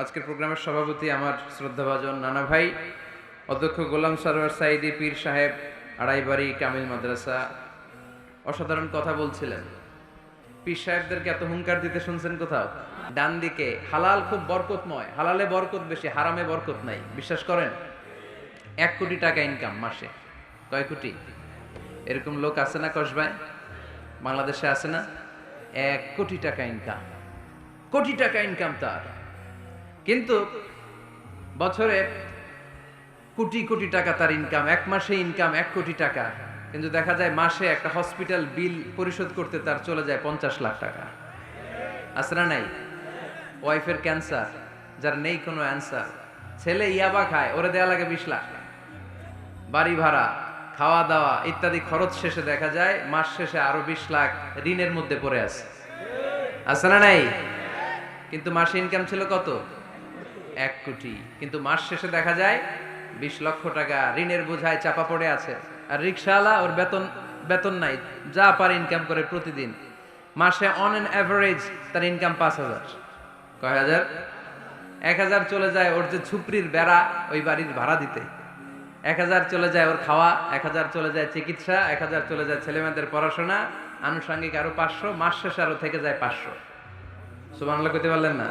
আজকের প্রোগ্রামের সভাপতি আমার শ্রদ্ধাভাজন নানা ভাই অধ্যক্ষ গোলাম সরোয়ার সাইদি পীর সাহেব, আড়াইবাড়ি কামিল মাদ্রাসা। অসাধারণ কথা বলছিলেন। পীর সাহেবদেরকে এত হুঙ্কার দিতে শুনছেন কোথাও? ডান দিকে হালাল খুব বরকতময়, হালালে বরকত বেশি, হারামে বরকত নাই। বিশ্বাস করেন? 1 কোটি টাকা ইনকাম মাসে। কয় কোটি? এরকম লোক আছে না কসবায়? বাংলাদেশে আছে না? 1 কোটি টাকা ইনকাম, কোটি টাকা ইনকাম তার। কিন্তু বছরে কোটি কোটি টাকা তার ইনকাম, 1 মাসে ইনকাম 1 কোটি টাকা। কিন্তু দেখা যায় মাসে একটা হসপিটাল বিল পরিশোধ করতে তার চলে যায় 50 লাখ টাকা। আছে না নাই? ওয়াইফের ক্যান্সার, যার নেই কোনো অ্যান্সার। ছেলে ইয়াবা খায়, ওরে দেয়া লাগে 20 লাখ। বাড়ি ভাড়া, খাওয়া দাওয়া ইত্যাদি খরচ শেষে দেখা যায় মাস শেষে আরো 20 লাখ ঋণের মধ্যে পড়ে আছে। আছে না নাই? কিন্তু মাসে ইনকাম ছিল কত? 1 কোটি। কিন্তু মাস শেষে দেখা যায় 20 লক্ষ টাকা ঋণের বোঝায় চাপা পড়ে আছে। আর রিক্সাওয়ালা, ওর বেতন নাই, যা পারে ইনকাম করে প্রতিদিন। মাসে অন এন অ্যাভারেজ তার ইনকাম 5,000। কয় হাজার? 1,000 চলে যায় ওর যে ঝুপড়ির বেড়া, ওই বাড়ির ভাড়া দিতে। 1,000 চলে যায় ওর খাওয়া, 1,000 চলে যায় চিকিৎসা, 1,000 চলে যায় ছেলেমেয়েদের পড়াশোনা, আনুষঙ্গিক আরো 500, মাস শেষে আরো থেকে যায় 500। সুবহানাল্লাহ কইতে পারলেন না?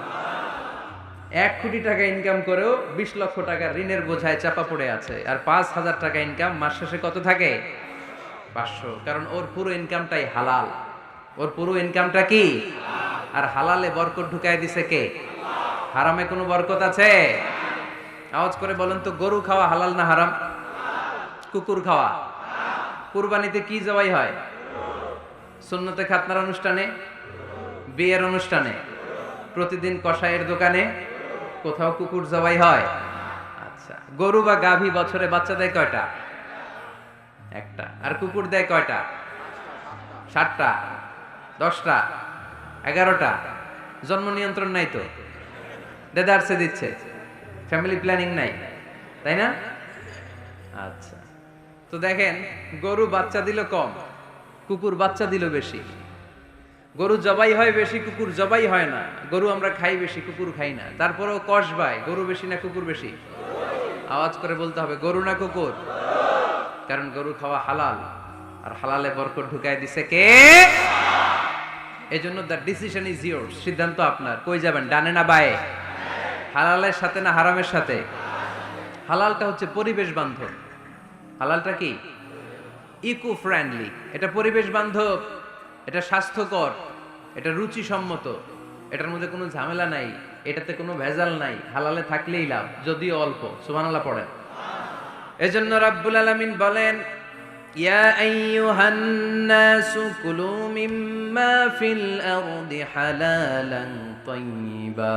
1 কোটি টাকা ইনকাম করেও 20 লক্ষ টাকা ঋণের বোঝায় চাপা পড়ে আছে। আর 5,000 টাকা ইনকাম, মাস শেষে কত থাকে? 500। কারণ ওর পুরো ইনকামটাই হালাল। ওর পুরো ইনকামটা কি? আর হালালে বরকত ঢুকায় দিছে কে? হারামে কোনো বরকত আছে? আওয়াজ করে বলেন তো, গরু খাওয়া হালাল না হারাম? কুকুর খাওয়া? কুরবানিতে কি জবাই হয়? সুন্নতে খাতনার অনুষ্ঠানে, বিয়ের অনুষ্ঠানে, প্রতিদিন কসাইয়ের দোকানে, কোথাও কুকুর জবাই হয়? আচ্ছা, গরু বা গাভী বছরে বাচ্চা দেয় কয়টা? একটা। আর কুকুর দেয় কয়টা? 7টা, 10টা, 11টা। জন্ম নিয়ন্ত্রণ নাই তো, দেদারসে দিচ্ছে, ফ্যামিলি প্ল্যানিং নাই, তাই না? আচ্ছা, তো দেখেন, গরু বাচ্চা দিল কম, কুকুর বাচ্চা দিল বেশি। গরু জবাই হয় বেশি, কুকুর জবাই হয় না। গরু আমরা খাই বেশি, কুকুর খাই না। তারপরেও কসবায় গরু বেশি না কুকুর বেশি? আওয়াজ করে বলতে হবে, গরু না কুকুর? কারণ গরু খাওয়া হালাল, আর হালালে বরকত ঢুকায় দিছে কে? এজন্য দ্য ডিসিশন ইজ ইয়োরস। সিদ্ধান্ত আপনার। কই যাবেন, ডানে না বায়ে? হালালের সাথে না হারামের সাথে? হালালটা হচ্ছে পরিবেশ বান্ধব। হালালটা কি? Eco friendly. এটা পরিবেশ বান্ধব, এটা স্বাস্থ্যকর, এটা রুচিসম্মত, এটার মধ্যে কোনো ঝামেলা নাই, এটাতে কোনো ভেজাল নাই। হালালে থাকলেই লাভ, যদিও অল্প। সুবহানাল্লাহ পড়েন। এজন্য রাব্বুল আলামিন বলেন, ইয়া আইয়ুহান নাসু কুলু মিম্মা ফিল আরদি হালালান তাইয়্যিবা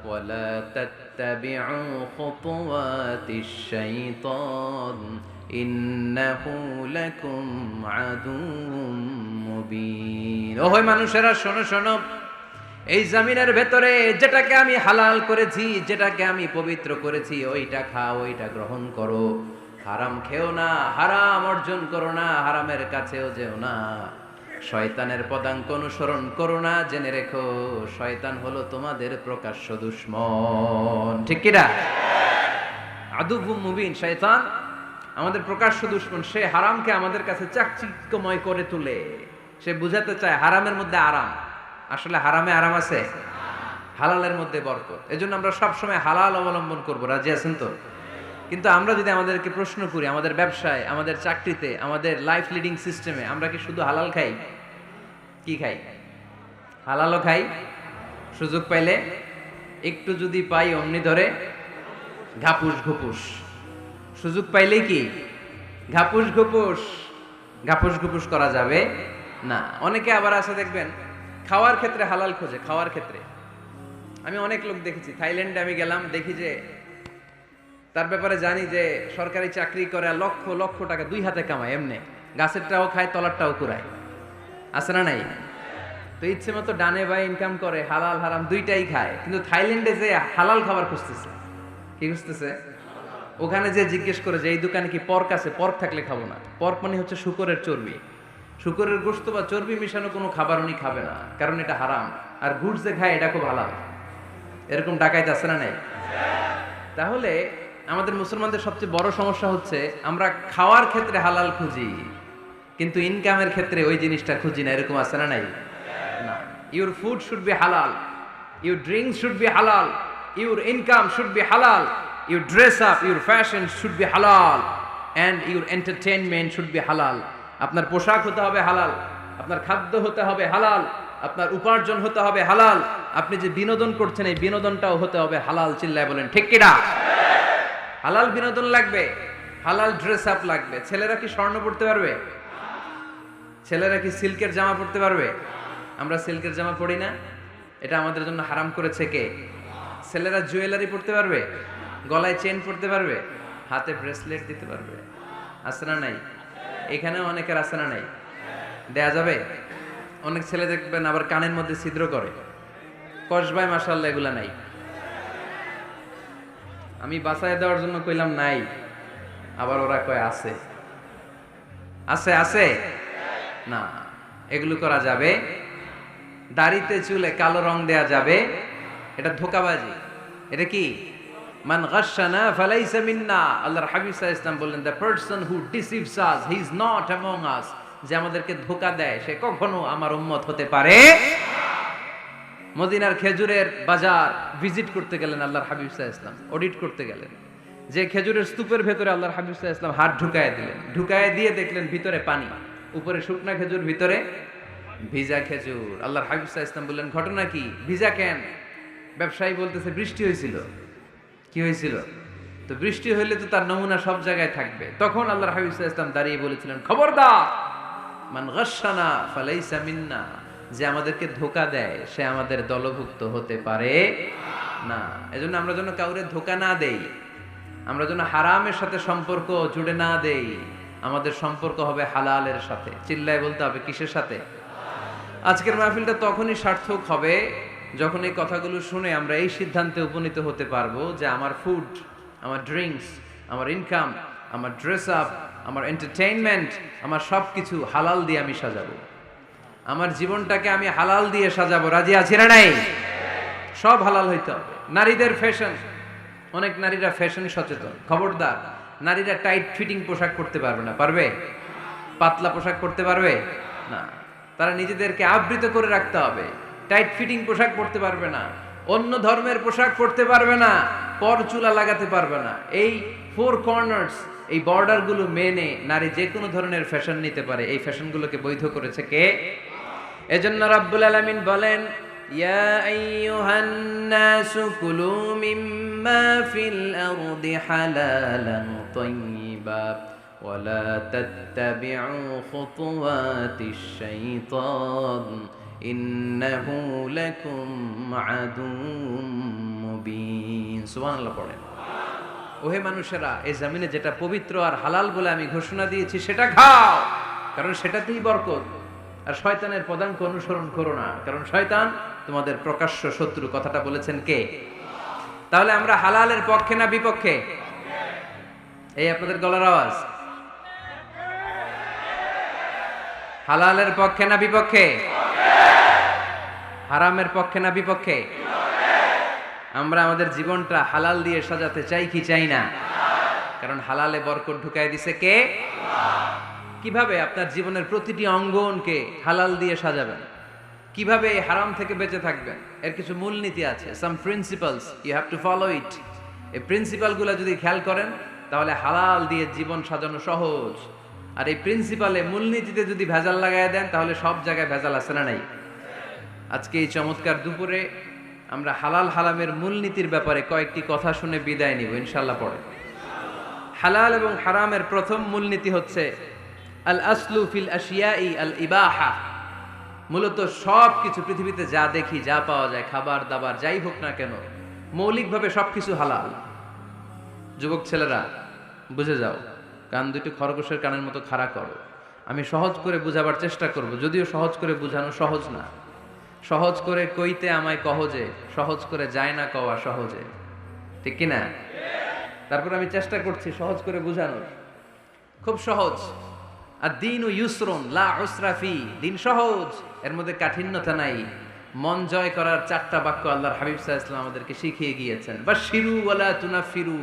ওয়া লা তাত্তাবিউ খুতুওয়াতিশ শাইতান ইন্নাহু লাকুম আদুউম মুবিন। ওহে মানুষেরা, শোনো শোনো, এই জমিনের ভেতরে যেটাকে আমি হালাল করেছি, যেটাকে আমি পবিত্র করেছি, ওইটা খাও, ওইটা গ্রহণ করো। হারাম খেও না, হারাম অর্জন করো না, হারামের কাছেও যেও না। শয়তানের পদাঙ্ক অনুসরণ করো না। জেনে রেখো, শয়তান হলো তোমাদের প্রকাশ্য দুশমন। ঠিক কিনা? আদুউম মুবিন। শয়তান আমাদের প্রকাশ্য দুশমন। সে হারামকে আমাদের কাছে চাকচিক্যময় করে তুলে। সে বুঝাতে চায় হারামের মধ্যে আরাম। আসলে হারামে আরাম আছে, হালালের মধ্যে বরকত। এজন্য আমরা সবসময় হালাল অবলম্বন করব। রাজি আছেন তো? কিন্তু আমরা যদি আমাদেরকে প্রশ্ন করি, আমাদের ব্যবসায়, আমাদের চাকরিতে, আমাদের লাইফ লিডিং সিস্টেমে আমরা কি শুধু হালাল খাই? কি খাই? হালালও খাই, সুযোগ পাইলে একটু যদি পাই অমনি ধরে ঘাপুস ঘুপুস। সুযোগ পাইলেই কি ঘাপুস ঘুপুস? ঘাপুস ঘুপুস করা যাবে না। অনেকে আবার আছে দেখবেন, খাওয়ার ক্ষেত্রে হালাল খোঁজে। খাওয়ার ক্ষেত্রে আমি অনেক লোক দেখেছি। থাইল্যান্ডে আমি গেলাম, দেখি যে তার ব্যাপারে জানি যে সরকারি চাকরি করে, লক্ষ লক্ষ টাকা 2 হাতে কামায়। এমনি গাছেরটাও খায়, তলারটাও কুড়ায়। আছে না নাই? তো ইচ্ছে মতো ডানে বাই ইনকাম করে, হালাল হারাম দুইটাই খায়। কিন্তু থাইল্যান্ডে যে হালাল খাবার খুঁজতেছে। কি খুঁজতেছে? ওখানে যে জিজ্ঞেস করে যে এই দোকানে কি পর্ক আছে? পর্ক থাকলে খাবো না। পর্ক মানে হচ্ছে শুকরের চর্বি। শুকরের গোশত বা চর্বি মিশানো কোনো খাবার উনি খাবে না, কারণ এটা হারাম। আর ঘুষ যে খায় এটা খুব হালাল। এরকম ডাকাইত আছে না নাই? তাহলে আমাদের মুসলমানদের সবচেয়ে বড় সমস্যা হচ্ছে আমরা খাওয়ার ক্ষেত্রে হালাল খুঁজি, কিন্তু ইনকামের ক্ষেত্রে ওই জিনিসটা খুঁজি না। এরকম আছে না নাই? না। Your food should be halal, your drinks should be halal, your income should be halal, your dress up, your fashion should be halal, and your entertainment should be halal. আপনার পোশাক হতে হবে হালাল, আপনার খাদ্য হতে হবে হালাল, আপনার উপার্জন হতে হবে হালাল, আপনি যে বিনোদন করছেন এই বিনোদনটাও হতে হবে হালাল। চিল্লায় বলেন ঠিক কিনা? হালাল বিনোদন লাগবে, হালাল ড্রেস আপ লাগবে। ছেলেরা কি স্বর্ণ পড়তে পারবে? ছেলেরা কি সিল্কের জামা পড়তে পারবে? আমরা সিল্কের জামা পরি না, এটা আমাদের জন্য হারাম করেছে কে? ছেলেরা জুয়েলারি পড়তে পারবে? গলায় চেন পড়তে পারবে? হাতে ব্রেসলেট দিতে পারবে? আছে না নাই? এখানেও অনেকের আছে না নাই? দেয়া যাবে? অনেক ছেলে দেখবেন আবার কানের মধ্যে ছিদ্র করে, কসবায় মাশাআল্লাহ এগুলা নাই। আমি বাঁচায় দেওয়ার জন্য কইলাম নাই, আবার ওরা কয় আছে। আছে আছে না, এগুলো করা যাবে? দাড়িতে চুলে কালো রং দেয়া যাবে? এটা ধোঁকাবাজি। এটা কি? মান গাশশানা ফালাইসা মিন্না। আল্লাহর হাবিব সাল্লাল্লাহু আলাইহি ওয়াসাল্লাম বললেন, the person who deceives us he is not among আস। যে আমাদেরকে ধোঁকা দেয় সে কখনো আমার উম্মত হতে পারে। মদিনার খেজুরের বাজার ভিজিট করতে গেলেন আল্লাহর হাবিব সাল্লাল্লাহু আলাইহি ওয়াসাল্লাম, অডিট করতে গেলেন। যে খেজুরের স্তূপের ভেতরে আল্লাহর হাবিব সাল্লাল্লাহু আলাইহি ওয়াসাল্লাম হাত ঢুকায় দিলেন, ঢুকায় দিয়ে দেখলেন ভিতরে পানি, উপরে শুকনা খেজুর, ভিতরে ভিজা খেজুর। আল্লাহর হাবিব সাল্লাল্লাহু আলাইহি ওয়াসাল্লাম বললেন, ঘটনা কি? ভিজা কেন? ব্যবসায়ী বলতেছে বৃষ্টি হয়েছিল। কি হয়েছিল? তো বৃষ্টি হইলে তো তার নমুনা সব জায়গায় থাকবে। তখন আল্লাহর হাবিব সাল্লাল্লাহু আলাইহি ওয়াসাল্লাম দাঁড়িয়ে বলেছিলেন, খবরদার, মান গাশশানা ফালাইসা মিন্না। যে আমাদেরকে ধোঁকা দেয় সে আমাদের দলভুক্ত হতে পারে না। এজন্য আমরা যেন কাউরে ধোঁকা না দেই, আমরা যেন হারামের সাথে সম্পর্ক জুড়ে না দেই। আমাদের সম্পর্ক হবে হালালের সাথে। চিল্লায় বলতে হবে কিসের সাথে? আজকের মাহফিলটা তখনই সার্থক হবে যখন এই কথাগুলো শুনে আমরা এই সিদ্ধান্তে উপনীত হতে পারবো যে আমার ফুড, আমার ড্রিঙ্কস, আমার ইনকাম, আমার ড্রেস আপ, আমার এন্টারটেইনমেন্ট, আমার সব কিছু হালাল দিয়ে আমি সাজাবো। আমার জীবনটাকে আমি হালাল দিয়ে সাজাবো। রাজি আছি না নাই? সব হালাল হইতে হবে। নারীদের ফ্যাশন, অনেক নারীরা ফ্যাশন সচেতন। খবরদার, নারীরা টাইট ফিটিং পোশাক পরতে পারবে না। পারবে? পাতলা পোশাক পরতে পারবে না। তারা নিজেদেরকে আবৃত করে রাখতে হবে। টাইট ফিটিং পোশাক পরতে পারবে না, অন্য ধর্মের পোশাক পরতে পারবে না, পর চুলা লাগাতে পারবে না। এই ফোর কর্নার্স, এই বর্ডার গুলো মেনে নারী যে কোনো ধরনের ফ্যাশন নিতে পারে। এই ফ্যাশনগুলোকে বৈধ করেছে কে? এজন্য রাব্বুল আলামিন বলেন, ইয়া আইয়ুহান নাসু কুলু মিম্মা ফিল আরদি হালালান তাইয়্যিবা ওয়া লা তাত্তাবিউ খুতুওয়াতিশ শাইতান ইন্নাহু লাকুম আদুউম মুবিন। সুবহানাল্লাহ পড়েন। ওহে মানুষেরা, এই জমিনে যেটা পবিত্র আর হালাল বলে আমি ঘোষণা দিয়েছি সেটা খাও, কারণ সেটাতেই বরকত। আর শয়তানের পদাঙ্ক অনুসরণ করো না, কারণ শয়তান তোমাদের প্রকাশ্য শত্রু। কথাটা বলেছেন কে? তাহলে আমরা হালালের পক্ষে না বিপক্ষে? এই আপনাদের গলার আওয়াজ। হালালের পক্ষে না বিপক্ষে? হারামের পক্ষে না বিপক্ষে? আমরা আমাদের জীবনটা হালাল দিয়ে সাজাতে চাই কি চাই না? কারণ হালালে বরকত ঢুকাই দিছে কে? কিভাবে আপনার জীবনের প্রতিটি অঙ্গনকে হালাল দিয়ে সাজাবেন, কিভাবে এই হারাম থেকে বেঁচে থাকবেন, এর কিছু মূলনীতি আছে। Some principles, you have to follow it. এই প্রিন্সিপালগুলো যদি খেয়াল করেন তাহলে হালাল দিয়ে জীবন সাজানো সহজ। আর এই প্রিন্সিপালে, মূলনীতিতে যদি ভেজাল লাগাই দেন তাহলে সব জায়গায় ভেজাল আছে না নাই? আজকে এই চমৎকার দুপুরে আমরা হালাল হারামের মূলনীতির ব্যাপারে কয়েকটি কথা শুনে বিদায় নিব ইনশাআল্লাহ। পড়ে হালাল এবং হারামের প্রথম মূলনীতি হচ্ছে আল আসলু ফিল আশিয়াই আল ইবাহা। মূলত সব কিছু পৃথিবীতে যা দেখি, যা পাওয়া যায়, খাবার দাবার যাই হোক না কেন, মৌলিকভাবে সবকিছু হালাল। যুবক ছেলেরা বুঝে যাও, কান দুটি খরগোশের কানের মতো খাড়া করো। আমি সহজ করে বুঝাবার চেষ্টা করব, যদিও সহজ করে বুঝানো সহজ না। সহজ করে কইতে আমায় কহজে, সহজ করে যায় না কওয়া সহজে, ঠিক কি না? তারপর আমি চেষ্টা করছি সহজ করে বুঝানোর। খুব সহজ। আর দিন ও ইউসরুন লা উসরা ফি, দিন সহজ, এর মধ্যে কাঠিন্যতা নাই। মন জয় করার 4টা বাক্য আল্লাহর হাবিব সাল্লাল্লাহু আলাইহি ওয়াসাল্লাম আমাদেরকে শিখিয়ে গিয়েছেন। বাশিরু ওয়ালা তুনাফিরু,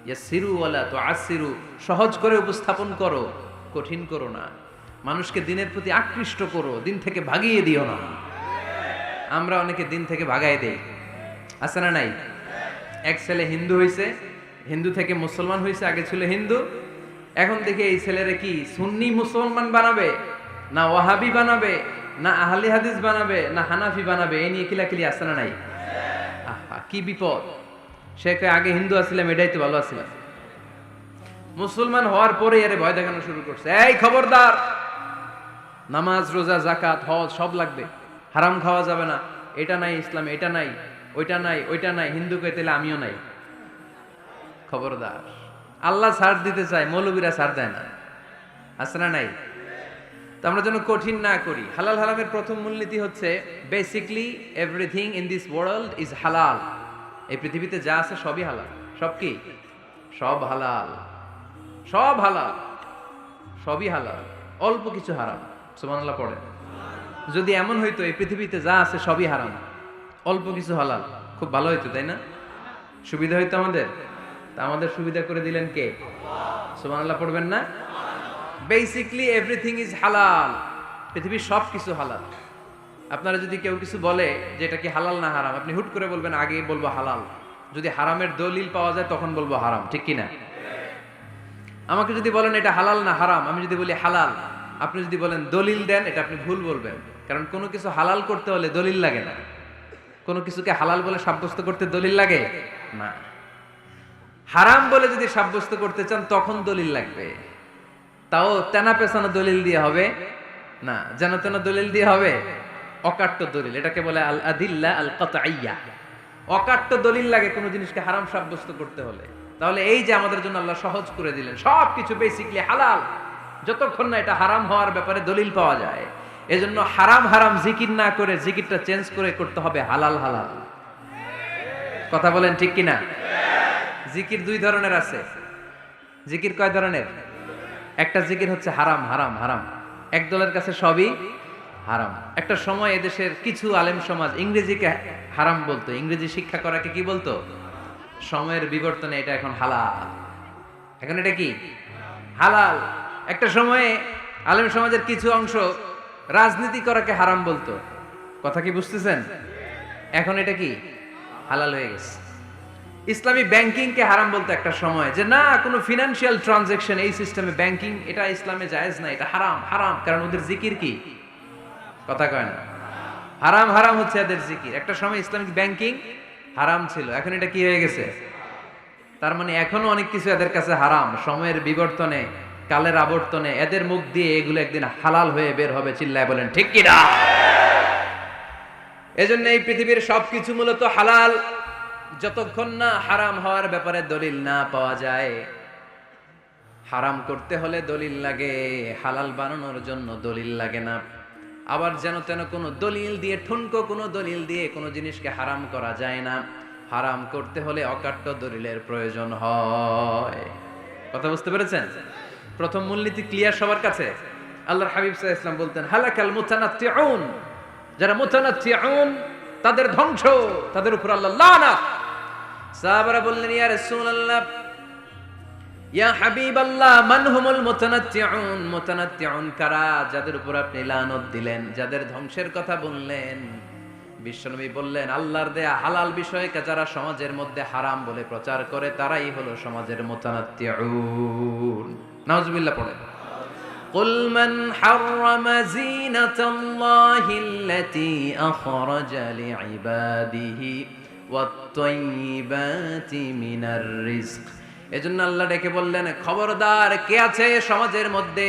ইয়াসিরু ওয়ালা তুআসিরু। সহজ করে উপস্থাপন করো, কঠিন করো না। মানুষকে দিনের প্রতি আকৃষ্ট করো, দিন থেকে ভাগিয়ে দিও না। আমরা অনেকে দিন থেকে ভাগাই দেই, আছে না নাই? এক ছেলে হিন্দু হইছে, হিন্দু থেকে মুসলমান হইছে, আগে ছিল হিন্দু, এখন দেখি এই ছেলেরে কি সুন্নি মুসলমান বানাবে, না ওয়াহাবি বানাবে, না আহলি হাদিস বানাবে, না হানাফি বানাবে, এই নিয়ে কিলাকিলি আছে না নাই? আহা কি বিপদ! সে আগে হিন্দু আসছিলাম, এটাই তো ভালো আসছিলাম। মুসলমান হওয়ার পরে এর ভয় দেখানো শুরু করছে, এই খবরদার, নামাজ রোজা জাকাত হজ সব লাগবে, হারাম খাওয়া যাবে না, এটা নাই ইসলামে, এটা নাই, ওইটা নাই, ওইটা নাই, হিন্দু কইতে আমিও নাই। খবরদার, আল্লাহ ছাড় দিতে চায়, মৌলবীরা ছাড় দেয় না, আছে না নাই? তো আমরা যেন কঠিন না করি। হালাল হারামের প্রথম মূলনীতি হচ্ছে basically everything in this world is হালাল। এই পৃথিবীতে যা আছে সবই হালাল। সব কি? সব হালাল, সব হালাল, সবই হালাল, অল্প কিছু হারাম। সুবহানাল্লাহ পড়েন। যদি এমন হইতো এই পৃথিবীতে যা আছে সবই হারাম, অল্প কিছু হালাল, খুব ভালো হইতো, তাই না? সুবিধা হইতো আমাদের। তা আমাদের সুবিধা করে দিলেন কে? সুবহানাল্লাহ পড়বেন না? বেসিকলি এভরিথিং ইজ হালাল। পৃথিবীর সব কিছু হালাল। আপনারা যদি কেউ কিছু বলে যে এটা কি হালাল না হারাম, আপনি হুট করে বলবেন আগে বলবো হালাল। যদি হারামের দলিল পাওয়া যায় তখন বলবো হারাম, ঠিক কি না? আমাকে যদি বলেন এটা হালাল না হারাম, আমি যদি বলি হালাল, আপনি যদি বলেন দলিল দেন, এটা আপনি ভুল বলবেন। কারণ কোনো কিছু হালাল করতে হলে দলিল লাগে না। কোনো কিছুকে হালাল বলে সাব্যস্ত করতে দলিল লাগে না। হারাম বলে যদি সাব্যস্ত করতে চান তখন দলিল লাগবে, তাও তেনা পেছানো দলিল দিয়ে হবে না, যেন তেন দলিল দিয়ে হবে, অকাট্য দলিল। এটাকে বলে আল আদিল্লা আল কাতঈয়া। অকাট্য দলিল লাগে কোনো জিনিসকে হারাম সাব্যস্ত করতে হলে। তাহলে এই যে আমাদের জন্য আল্লাহ সহজ করে দিলেন, সবকিছু বেসিকলি হালাল যতক্ষণ না এটা হারাম হওয়ার ব্যাপারে দলিল পাওয়া যায়। এজন্য হারাম হারাম জিকির না করে জিকিরটা চেঞ্জ করে করতে হবে হালাল হালাল। কথা বলেন ঠিক কিনা? জিকির দুই ধরনের আছে। জিকির কয় ধরনের? একটা জিকির হচ্ছে হারাম হারাম হারাম, এক দলের কাছে সবই হারাম। একটা সময় এদেশের কিছু আলেম সমাজ ইংরেজিকে হারাম বলতো, ইংরেজি শিক্ষা করাকে কি বলতো? সময়ের বিবর্তনে এটা এখন হালাল। এখন এটা কি হালাল। একটা সময়ে আলেম সমাজের কিছু অংশ রাজনীতি করাকে হারাম বলতো, কথা কি বুঝতেছেন? এখন এটা কি হালাল হয়ে গেছে। ইসলামী ব্যাংকিং কে হারাম বলতো একটা সময়, যে না কোনো ফিনান্সিয়াল ট্রানজাকশন এই সিস্টেমে ব্যাংকিং এটা ইসলামে জায়েজ না, এটা হারাম হারাম। কারণ ওদের জিকির কি? কথা কয় না? হারাম হারাম হচ্ছে এদের জিকির। একটা সময় ইসলামিক ব্যাংকিং হারাম ছিল, এখন এটা কি হয়ে গেছে? তার মানে এখনো অনেক কিছু এদের কাছে হারাম। সময়ের বিবর্তনে, কালের আবর্তনে এদের মুখ দিয়ে এগুলো একদিন হালাল হয়ে বের হবে। চিল্লায় বলেন ঠিক কি না? এজন্য এই পৃথিবীর সবকিছু মূলত হালাল যতক্ষণ না হারাম হওয়ার ব্যাপারে দলিল না পাওয়া যায়। হারাম করতে হলে দলিল লাগে, হালাল বানানোর জন্য দলিল লাগে না। আবার যেন তেন কোনো দলিল দিয়ে, ঠুনকো কোনো দলিল দিয়ে কোনো জিনিসকে হারাম করা যায় না। হারাম করতে হলে অকাট্য দলিলের প্রয়োজন হয়। কথা বুঝতে পেরেছেন? প্রথম মূলনীতি ক্লিয়ার সবার কাছে? আল্লাহর হাবিব সাল্লাল্লাহু আলাইহি ওয়াসাল্লাম বলতেন হালাকাল মুতানাত্তিউন, যারা মুতানাত্তিউন তাদের ধ্বংস, তাদের উপর আল্লাহ লানাত। সাহাবারা বললেন ইয়া রাসূলুল্লাহ, ইয়া হাবিবাল্লাহ, মান হুমুল মুতানাত্তিউন? মুতানাত্তিউন কারা যাদের উপর আপনি লানত দিলেন, যাদের ধ্বংসের কথা বললেন? বিশ্বনবী বললেন আল্লাহর দেয়া হালাল বিষয়কে যারা সমাজের মধ্যে হারাম বলে প্রচার করে তারাই হলো সমাজের মুতানাত্তিউন। নাউজুবিল্লাহ পড়েন। قل من حرم زينة الله التي أخرج لعباده والطيبات من الرزق। এজন্য আল্লাহ ডেকে বললেন খবরদার, কে আছে সমাজের মধ্যে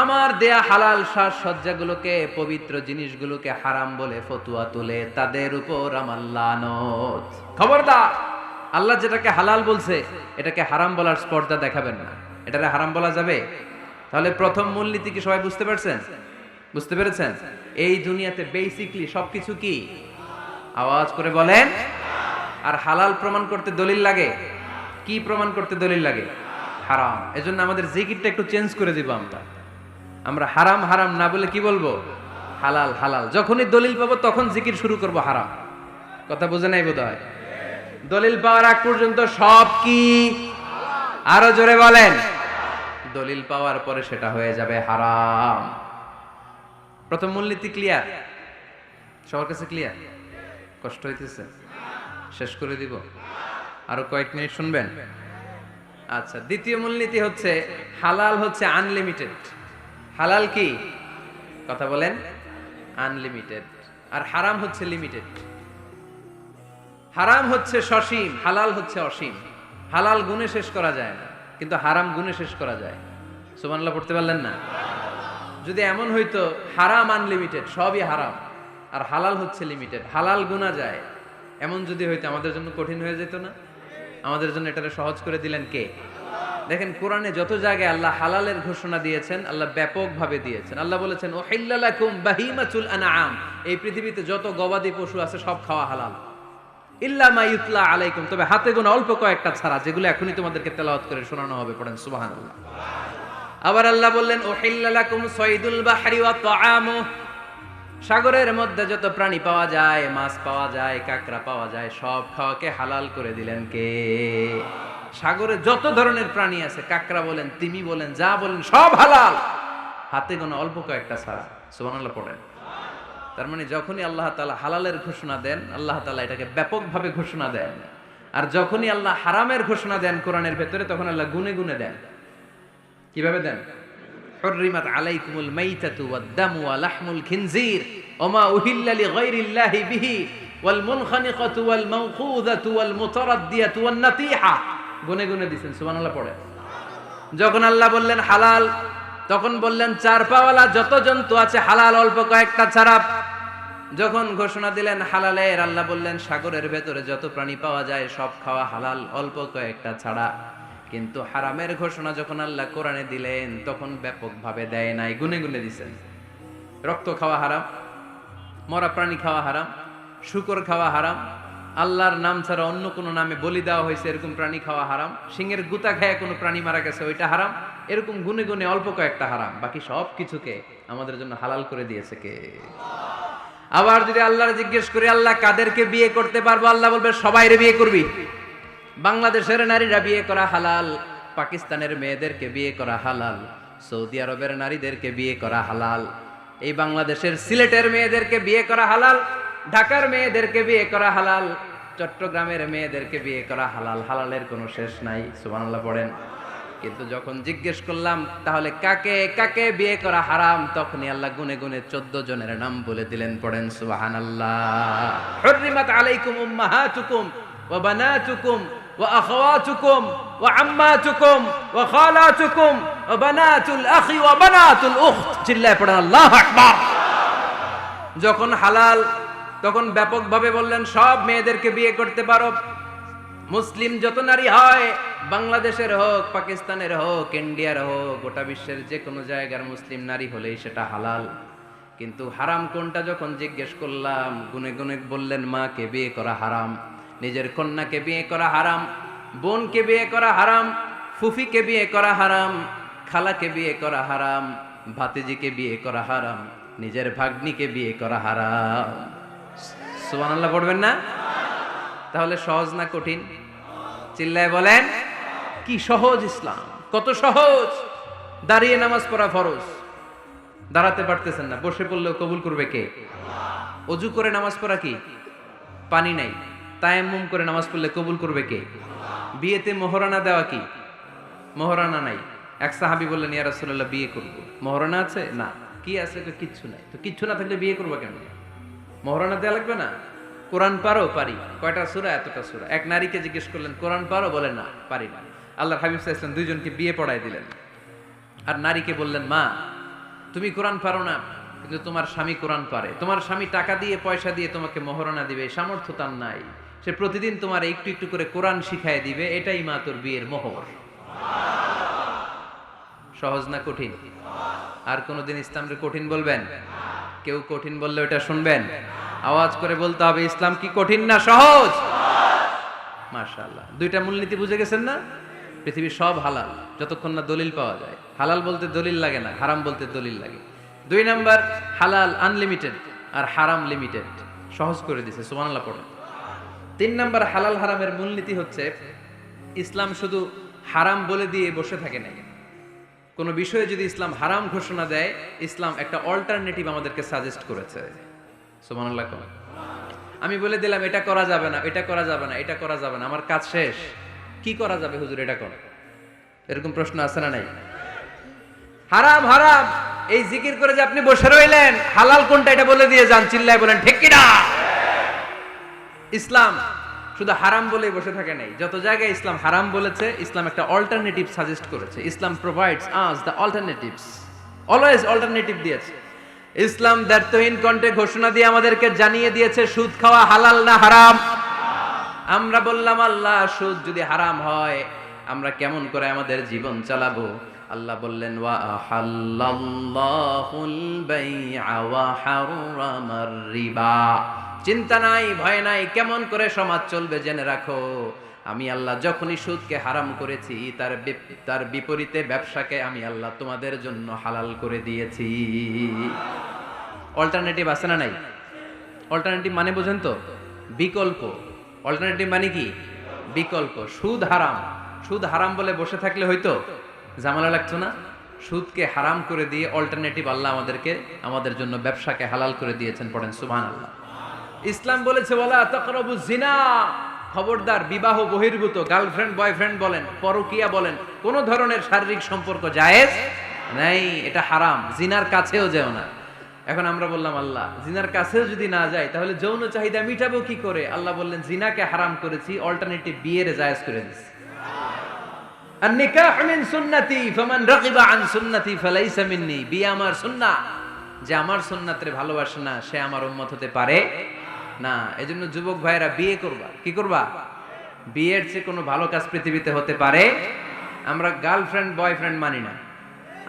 আমার দেয়া হালাল সাজসজ্জাগুলোকে, পবিত্র জিনিসগুলোকে হারাম বলে ফতোয়া তুলে, তাদের উপর আমার লানত। খবরদার, আল্লাহ যেটাকে হালাল বলছে এটাকে হারাম বলার স্পর্ধা দেখাবেন না। এটারে হারাম বলা যাবে? তাহলে প্রথম মূলনীতি কি সবাই বুঝতে পারছেন? বুঝতে পেরেছেন? এই দুনিয়াতে বেসিকলি সবকিছু কি? আওয়াজ করে বলেন। আর হালাল প্রমাণ করতে দলিল লাগে। কি প্রমাণ করতে দলিল লাগে? হারাম। এজন্য আমাদের জিকিরটা একটু চেঞ্জ করে দিব। আমরা হারাম হারাম না বলে কি বলবো? হালাল হালাল। যখনই দলিল পাবো তখন জিকির শুরু করব হারাম। কথা বুঝে নাই বোধহয়? দলিল পাওয়ার আগ পর্যন্ত সব কি? আরো জোরে বলেন। দলিল পাওয়ার পরে সেটা হয়ে যাবে হারাম। প্রথম মূলনীতি ক্লিয়ার? সবার কাছে ক্লিয়ার? কষ্ট হইতেছে? শেষ করে দিব? আরো কয়েক মিনিট শুনবেন? আচ্ছা, দ্বিতীয় মূলনীতি হচ্ছে হালাল হচ্ছে আনলিমিটেড। হালাল কি? কথা বলেন। আনলিমিটেড। আর হারাম হচ্ছে লিমিটেড। হারাম হচ্ছে সসীম, হালাল হচ্ছে অসীম। হালাল গুণে শেষ করা যায় না, কিন্তু হারাম গুণে শেষ করা যায়। সুবহানাল্লাহ পড়তে পারলেন না? যদি এমন হইতো হারাম আনলিমিটেড, সবই হারাম, আর হালাল হচ্ছে লিমিটেড, হালাল গুণা যায়, এমন যদি হইতো আমাদের জন্য কঠিন হয়ে যেত না? আমাদের জন্য এটাকে সহজ করে দিলেন কে? দেখেন কোরআনে যত জায়গায় আল্লাহ হালালের ঘোষণা দিয়েছেন, আল্লাহ ব্যাপকভাবে দিয়েছেন। আল্লাহ বলেছেন উহিল্লা লাকুম বাহিমাতুল আনআম, এই পৃথিবীতে যত গবাদি পশু আছে সব খাওয়া হালাল, ইল্লা মা ইউতলা আলাইকুম, তবে হাতে গোনা অল্প কয়েকটা ছাড়া, যেগুলো এখনই তোমাদেরকে তেলাওয়াত করে শোনানো হবে। পড়েন সুবহানাল্লাহ। আবার আল্লাহ বললেন উহিল্লা লাকুম সাইদুল বাহরি ওয়া তাআমু, সাগরের মধ্যে যত প্রাণী পাওয়া যায়, মাছ পাওয়া যায়, কাঁকড়া পাওয়া যায়, সব খাওয়াকে হালাল করে দিলেন কে? সাগরে যত ধরনের প্রাণী আছে, কাঁকড়া বলেন, তিমি বলেন, যা বলেন, সব হালাল, হাতে গোনা অল্প কয়েকটা ছাড়া। সুবহানাল্লাহ পড়েন। তার মানে যখনই আল্লাহ তাআলা হালালের ঘোষণা দেন, আল্লাহ তাআলা এটাকে ব্যাপকভাবে ঘোষণা দেন। আর যখনই আল্লাহ হারামের ঘোষণা দেন কোরআনের ভেতরে, তখন আল্লাহ গুনে গুনে দেন। কিভাবে দেন? হুররিমাত আলাইকুমুল মাইতাতু ওয়াদ-দামু ওয়া লাহমুল খিনজির ওয়া মা উহিল্লা লিগাইরিল্লাহি বিহি ওয়াল মুনখানিকাতু ওয়াল মাওখুযাতু ওয়াল মুতারাদ্দিয়াতু ওয়ান নাতিহা, গুনে গুনে দিবেন। সুবহানাল্লাহ পড়ে। যখন আল্লাহ বললেন হালাল, তখন বললেন চার পাওয়ালা যত জন্তু আছে হালাল, অল্প কয়েকটা ছাড়া। যখন ঘোষণা দিলেন হালালের, আল্লাহ বললেন সাগরের ভেতরে যত প্রাণী পাওয়া যায় সব খাওয়া হালাল, অল্প কয়েকটা ছাড়া। কিন্তু হারামের ঘোষণা যখন আল্লাহ কোরআনে দিলেন, তখন ব্যাপকভাবে দেয় নাই, গুনে গুনে দিছেন। রক্ত খাওয়া হারাম, মরা প্রাণী খাওয়া হারাম, শূকর খাওয়া হারাম, আল্লাহর নাম ছাড়া অন্য কোনো নামে বলি দেওয়া হয়েছে এরকম প্রাণী খাওয়া হারাম, সিংহের গুতা খেয়ে কোনো প্রাণী মারা গেছে ওইটা হারাম। এরকম গুনে গুনে অল্প কয়েকটা হারাম, বাকি সব কিছুকে আমাদের জন্য হালাল করে দিয়েছে কে? আবার যদি আল্লাহর জিজ্ঞেস করি আল্লাহ কাদেরকে বিয়ে করতে পারবো, আল্লাহ বলবে সবাইরে বিয়ে করবি। বাংলাদেশের নারীরা বিয়ে করা হালাল, পাকিস্তানের মেয়েদেরকে বিয়ে করা হালাল, সৌদি আরবের নারীদেরকে বিয়ে করা হালাল, এই বাংলাদেশের সিলেটের মেয়েদেরকে বিয়ে করা হালাল, ঢাকার মেয়েদেরকে বিয়ে করা হালাল, চট্টগ্রামের মেয়েদেরকে বিয়ে করা হালাল। হালালের কোনো শেষ নাই। সুবহানাল্লাহ পড়েন। কিন্তু যখন জিজ্ঞেস করলাম তাহলে কাকে কাকে বিয়ে করা হারাম, তখনই আল্লাহ গুনে গুনে 14 জনের নাম বলে দিলেন। পড়েন সুবহানাল্লাহ। হুররিমাত আলাইকুম উম্মাহাতুকুম ওয়া বানাতুকুম ওয়া আখাওয়াতুকুম ওয়া আম্মাতুকুম ওয়া খালাতুকুম ওয়া বানাতুল আখি ওয়া বানাতুল উখত। চিল্লায় পড়েন আল্লাহু আকবার। যখন হালাল, তখন ব্যাপকভাবে বললেন সব মেয়েদেরকে বিয়ে করতে পারো। মুসলিম যত নারী হয়, বাংলাদেশের হোক, পাকিস্তানের হোক, ইন্ডিয়ার হোক, গোটা বিশ্বের যে কোনো জায়গার মুসলিম নারী হলেই সেটা হালাল। কিন্তু হারাম কোনটা যখন জিজ্ঞেস করলাম, গুনে গুনে বললেন মাকে বিয়ে করা হারাম, নিজের কন্যাকে বিয়ে করা হারাম, বোনকে বিয়ে করা হারাম, ফুফিকে বিয়ে করা হারাম, খালাকে বিয়ে করা হারাম, ভাতিজিকে বিয়ে করা হারাম, নিজের ভাগ্নিকে বিয়ে করা হারাম। সুবহানাল্লাহ পড়বেন না? তাহলে সহজ না কঠিন? চিল্লায় বলেন। কি সহজ ইসলাম, কত সহজ। দাঁড়িয়ে নামাজ পড়া ফরজ, দাঁড়াতে পারতেছেন না, বসে পড়লেও কবুল করবে কে? অজু করে নামাজ পড়া কি? পানি নাই, তায়াম্মুম করে নামাজ পড়লে কবুল করবে কে? বিয়েতে মোহরানা দেওয়া কি? মোহরানা নাই। এক সাহাবী বললেন ইয়া রাসূলুল্লাহ বিয়ে করব, মোহরানা আছে? না। কি আছে? কিচ্ছু নাই। তো কিচ্ছু না থাকলে বিয়ে করবো কেন? মোহরানা দেওয়া লাগবে না? কোরআন পারো? পারি। কয়টা সূরা? এতটা সূরা। এক নারীকে জিজ্ঞেস করলেন কোরআন পারো? বলে না, পারি না। আল্লাহর হাবিব সাল্লাল্লাহু আলাইহি ওয়াসাল্লাম দুইজনকে বিয়ে পড়ায় দিলেন। আর নারীকে বললেন মা তুমি কোরআন পারো না, কিন্তু তোমার স্বামী কোরআন পারে, তোমার স্বামী টাকা দিয়ে পয়সা দিয়ে তোমাকে মোহরানা দিবে, সামর্থ্য তার নাই, সে প্রতিদিন তোমার একটু একটু করে কোরআন শিখায় দিবে, এটাই মা তোর বিয়ের মোহর। সহজ না কঠিন? আর কোনোদিন ইসলামকে কঠিন বলবেন? কেউ কঠিন বললে ওটা শুনবেন? আওয়াজ করে বলতে হবে ইসলাম কি কঠিন না সহজ? মাশাআল্লাহ। দুইটা মূলনীতি বুঝে গেছেন না? পৃথিবীর সব হালাল যতক্ষণ না দলিল পাওয়া যায়। হালাল বলতে দলিল লাগে না, হারাম বলতে দলিল লাগে। 2 নাম্বার হালাল আনলিমিটেড আর হারাম লিমিটেড, সহজ করে দিয়েছে, সুবহানাল্লাহ পড়ে। 3 নাম্বার হালাল হারামের মূলনীতি হচ্ছে ইসলাম শুধু হারাম বলে দিয়ে বসে থাকে না। কোনো বিষয়ে যদি ইসলাম হারাম ঘোষণা দেয়, ইসলাম একটা অল্টারনেটিভ আমাদেরকে সাজেস্ট করেছে। সুবহানাল্লাহ। আমি বলে দিলাম এটা করা যাবে না, এটা করা যাবে না, এটা করা যাবে না, আমার কাজ শেষ, কি করা যাবে হুজুর এটা কর, এরকম প্রশ্ন আছে না নাই? হারাম হারাম এই জিকির করে যে আপনি বসে রইলেন, হালাল কোনটা এটা বলে দিয়ে যান, চিল্লায় বলেন ঠিক কি না? ইসলাম শুধু হারাম বলেই বসে থাকে নাই, যত জায়গায় ইসলাম হারাম বলেছে, ইসলাম একটা অল্টারনেটিভ সাজেস্ট করেছে। Islam provides us the alternatives, always alternative দিয়েছে। ইসলাম দ্ব্যর্থহীন কণ্ঠে ঘোষণা দিয়ে আমাদেরকে জানিয়ে দিয়েছে সুদ খাওয়া হালাল না হারাম। আমরা বললাম আল্লাহ সুদ যদি হারাম হয় আমরা কেমন করে আমাদের জীবন চালাবো? আল্লাহ বললেন ওয়া আহাল্লাল্লাহুল বাইআ ওয়া হারামার রিবা। চিন্তা নাই, ভয় নাই, কেমন করে সমাজ চলবে জেনে রাখো, আমি আল্লাহ যখনই সুদকে হারাম করেছি তার বিপরীতে ব্যবসাকে আমি আল্লাহ তোমাদের জন্য হালাল করে দিয়েছি। অল্টারনেটিভ আছে না নাই? অল্টারনেটিভ মানে বোঝেন তো? বিকল্প। অল্টারনেটিভ মানে কি? বিকল্প। সুদ হারাম, সুদ হারাম বলে বসে থাকলে হয়তো ঝামেলা লাগতো না। সুদকে হারাম করে দিয়ে অল্টারনেটিভ আল্লাহ আমাদের জন্য ব্যবসাকে হালাল করে দিয়েছেন। পড়েন সুবহানাল্লাহ। ইসলাম বলেছে ওয়ালা তাকরাবুজ জিনা, খবরদার বিবাহ বহির্ভূত গার্লফ্রেন্ড বয়ফ্রেন্ড বলেন, পরকীয়া বলেন, কোন ধরনের শারীরিক সম্পর্ক জায়েজ নাই, এটা হারাম। জিনার কাছেও যেও না। এখন আমরা বললাম আল্লাহ জিনার কাছেও যদি না যায় তাহলে যৌন চাহিদা মিটাবো কি করে? আল্লাহ বললেন জিনাকে হারাম করেছি, অল্টারনেটিভ বিয়ের জায়েজ করে দিয়েছি। আর নিকাহ মিন সুন্নতি ফামান রাগিবা আন সুন্নতি ফালাইসা মিন্নি, বিয়ে আমার সুন্নাহ, যে আমার সুন্নাতরে ভালোবাসে না সে আমার উম্মত হতে পারে না। এজন্য যুবক ভাইরা বিয়ে করবা, কি করবা? বিয়ের চেয়ে কোনো ভালো কাজ পৃথিবীতে হতে পারে। আমরা গার্লফ্রেন্ড বয়ফ্রেন্ড মানি না,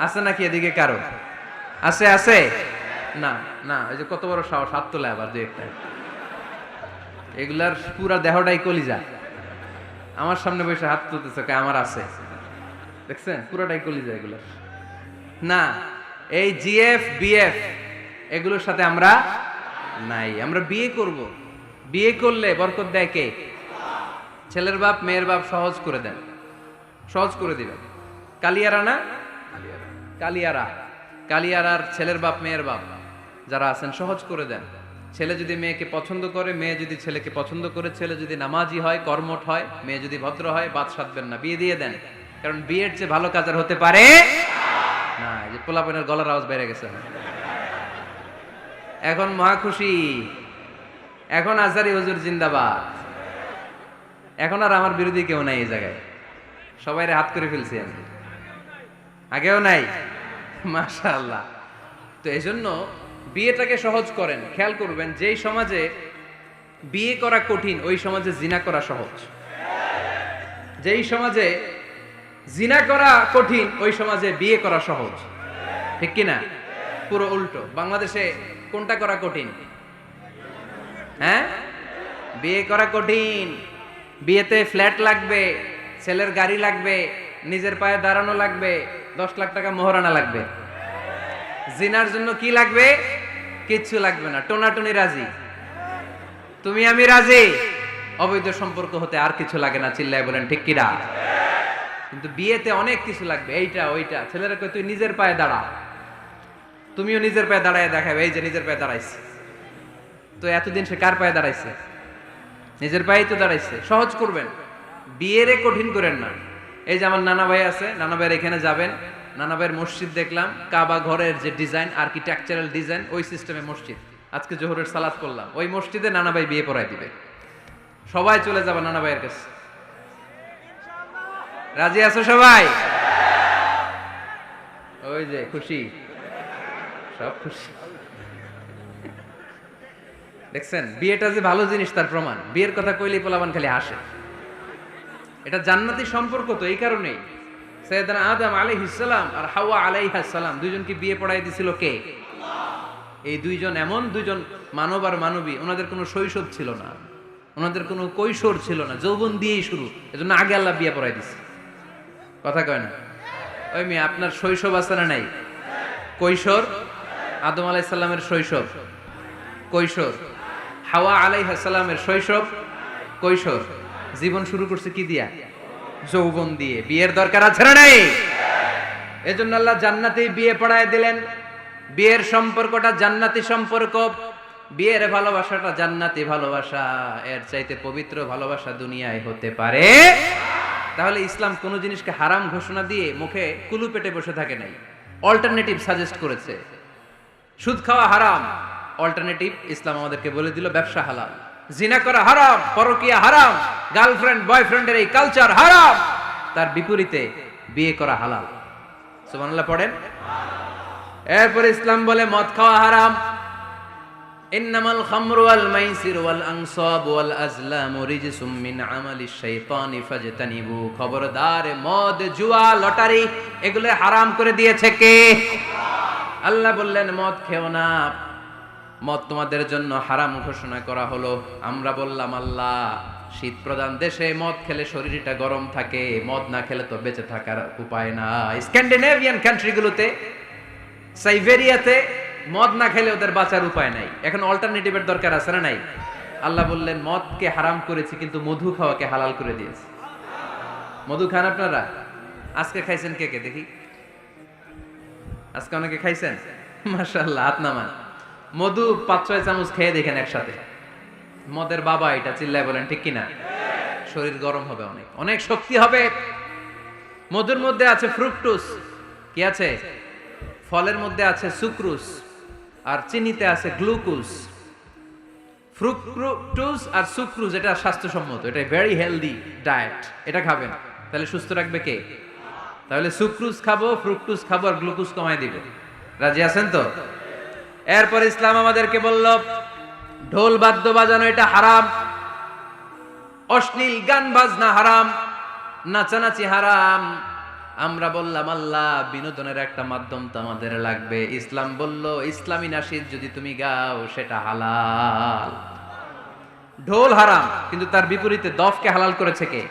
আছে নাকি এদিকে কারো? আছে আছে না না, এই যে কত বড় সাহস, হাত তোলে আবার যে একটা, এগুলার পুরা দেহটাই কলিজা। আমার সামনে বসে হাত তুলতেছে, আমার আছে, দেখছেন পুরাটাই কলিজা এগুলার। না, এই জিএফ বিএফ এগুলোর সাথে আমরা নাই। আমরা বিয়ে করব, বিয়ে করলে বরকত দেয় কে? ছেলের বাপ মেয়ের বাপ সহজ করে দেন, সহজ করে দিবেন। কালিয়ারা না, কালিয়ারার ছেলের বাপ মেয়ের বাপ যারা আছেন সহজ করে দেন। ছেলে যদি মেয়েকে পছন্দ করে, মেয়ে যদি ছেলেকে পছন্দ করে, ছেলে যদি নামাজি হয় কর্মঠ হয়, মেয়ে যদি ভদ্র হয়, বাদ সাধবেন না, বিয়ে দিয়ে দেন। কারণ বিয়ের চেয়ে ভালো কাজ আর হতে পারে না। এই যে পোলাপনের গলার আওয়াজ বেড়ে গেছে, এখন মহা খুশি, এখন আজহারি হুজুর জিন্দাবাদ, এখন আর আমার বিরোধী কেউ নাই এই জায়গায়, সবাই হাত করে ফেলছি আমি, আগেও নাই, মাশাআল্লাহ। তো এই জন্য বিয়েটাকে সহজ করেন। খেয়াল করবেন যেই সমাজে বিয়ে করা কঠিন ওই সমাজে জিনা করা সহজ, যেই সমাজে জিনা করা কঠিন ওই সমাজে বিয়ে করা সহজ, ঠিক কিনা? পুরো উল্টো। বাংলাদেশে কোনটা করা কঠিন? হ্যাঁ, বিয়ে করা কঠিন। বিয়েতে ফ্ল্যাট লাগবে, ছেলের গাড়ি লাগবে, নিজের পায়ে দাঁড়ানো লাগবে, 10 লাখ টাকা মোহরানা লাগবে। জিনার জন্য কি লাগবে? কিচ্ছু লাগবে না, টোনাটুনি রাজি, তুমি আমি রাজি, অবৈধ সম্পর্ক হতে আর কিছু লাগে না, চিল্লায় বলেন ঠিক কিনা? কিন্তু বিয়েতে অনেক কিছু লাগবে, এইটা ওইটা। ছেলেরা কই তুই নিজের পায়ে দাঁড়া, তুমিও নিজের পায়ে দাঁড়ায় দেখাবে, এই যে নিজের পায়ে দাঁড়াইছে। তো এতদিন সে কার পায়ে দাঁড়াইছে? নিজের পায়েই তো দাঁড়াইছে। সহজ করবেন, বিয়েরে কঠিন করেন না। এই যে আমার নানা ভাই আছে, নানা ভাইয়ের এখানে যাবেন, নানা ভাইয়ের মসজিদ দেখলাম, কাবা ঘরের যে ডিজাইন, আর্কিটেকচারাল ডিজাইন, ওই সিস্টেমে মসজিদ। আজকে জোহরের সালাত করলাম, ওই মসজিদে নানা ভাই বিয়ে পড়ায় দিবে। সবাই চলে যাবে নানা ভাইয়ের কাছে। রাজি আছো সবাই? ওই যে খুশি, সব খুশি। দেখছেন বিয়েটা যে ভালো জিনিস তার প্রমাণ। বিয়ের কথা কইলেই পোলাপান খালি হাসে। এটা জান্নাতি সম্পর্ক, তো এই কারণেই সাইয়েদনা আদম আলাইহিস সালাম আর হাওয়া আলাইহাস সালাম দুইজনকে বিয়ে পড়াই দিছিল কে? এই দুইজন এমন দুইজন মানব আর মানবী, ওনাদের কোনো শৈশব ছিল না, ওনাদের কোনো কৈশোর ছিল না, যৌবন দিয়েই শুরু। এজন্য আগে আল্লাহ বিয়ে পড়াই দিছে। কথা কয় না? ওই মেয়ে আপনার শৈশব আছে না নাই? কৈশোর আদম আলাইহিস সালামের শৈশব, কৈশোর। হাওয়া আলাইহিস সালামের শৈশব, কৈশোর। জীবন শুরু করছে কি দিয়া? যৌবন দিয়ে। বিয়ের দরকার আছে না নাই? এজন্য আল্লাহ জান্নাতেই বিয়ে পড়ায় দিলেন। বিয়ের সম্পর্কটা জান্নাতি সম্পর্ক, বিয়ের ভালোবাসাটা জান্নাতি ভালোবাসা। এর চাইতে পবিত্র ভালোবাসা দুনিয়ায় হতে পারে? তাহলে ইসলাম কোন জিনিসকে হারাম ঘোষণা দিয়ে মুখে কুলু পেটে বসে থাকে নাই, অল্টারনেটিভ সাজেস্ট করেছে। সুদ খাওয়া হারাম, অল্টারনেটিভ ইসলাম আমাদেরকে বলে দিল ব্যবসা হালাল। জিনা করা হারাম, পরকিয়া হারাম, গার্লফ্রেন্ড বয়ফ্রেন্ডের এই কালচার হারাম, তার বিপরীতে বিয়ে করা হালাল। সুবহানাল্লাহ পড়েন। এরপর ইসলাম বলে মদ খাওয়া হারাম। ইন্নামাল খামরু ওয়াল মাইসির ওয়াল আনসাব ওয়াল আজলামু রিজসুম মিন আমালিশ শাইতানি ফাজতানিবু। খবরদার, মদ, জুয়া, লটারি এগুলো হারাম করে দিয়েছে কে? আল্লাহ বললেন মদ খেও না, মদ তোমাদের জন্য হারাম ঘোষণা করা হলো। আমরা বললাম আল্লাহ, শীত প্রধান দেশে মদ খেলে শরীরটা গরম থাকে, মদ না খেলে তো বেঁচে থাকার উপায় না। স্ক্যান্ডিনেভিয়ান কান্ট্রিগুলোতে, সাইবেরিয়াতে মদ না খেলে ওদের বাঁচার উপায় নাই। এখন অল্টারনেটিভের দরকার আছে না নাই? আল্লাহ বললেন মদকে হারাম করেছি, কিন্তু মধু খাওয়াকে হালাল করে দিয়েছি। মধু খান আপনারা? আজকে খাইছেন কে কে দেখি? আজকে অনেকে খাইছেন? মাশাআল্লাহ, হাত নামান। মধু 5-6 চামচ খেয়ে দেখেন একসাথে। মদের বাবা এটা, চিল্লায় বলেন ঠিক কিনা? শরীর গরম হবে, অনেক অনেক শক্তি হবে। মধুর মধ্যে আছে ফ্রুকটোজ। কি আছে? ফলের মধ্যে আছে সুক্রোজ, আর চিনিতে আছে গ্লুকোজ। ফ্রুকটোজ আর সুক্রোজ এটা স্বাস্থ্যসম্মত, এটা ভেরি হেলদি ডায়েট। এটা খাবেন, তাহলে সুস্থ রাখবে কে? তাহলে সুক্রোজ খাবো, ফ্রুকটোজ খাবো, আর গ্লুকোজ কমায় দিব। রাজি আছেন তো? এরপর ইসলাম আমাদেরকে বলল ঢোল বাদ্য বাজানো এটা হারাম, অশ্লীল গান বাজনা হারাম, নাচানাচি হারাম। আমরা বললাম আল্লাহ, বিনোদনের একটা মাধ্যম তো আমাদের লাগবে। ইসলাম বলল ইসলামী নাশিদ যদি তুমি গাও সেটা হালাল। ঢোল হারাম, কিন্তু তার বিপরীতে দফকে হালাল করেছে কে?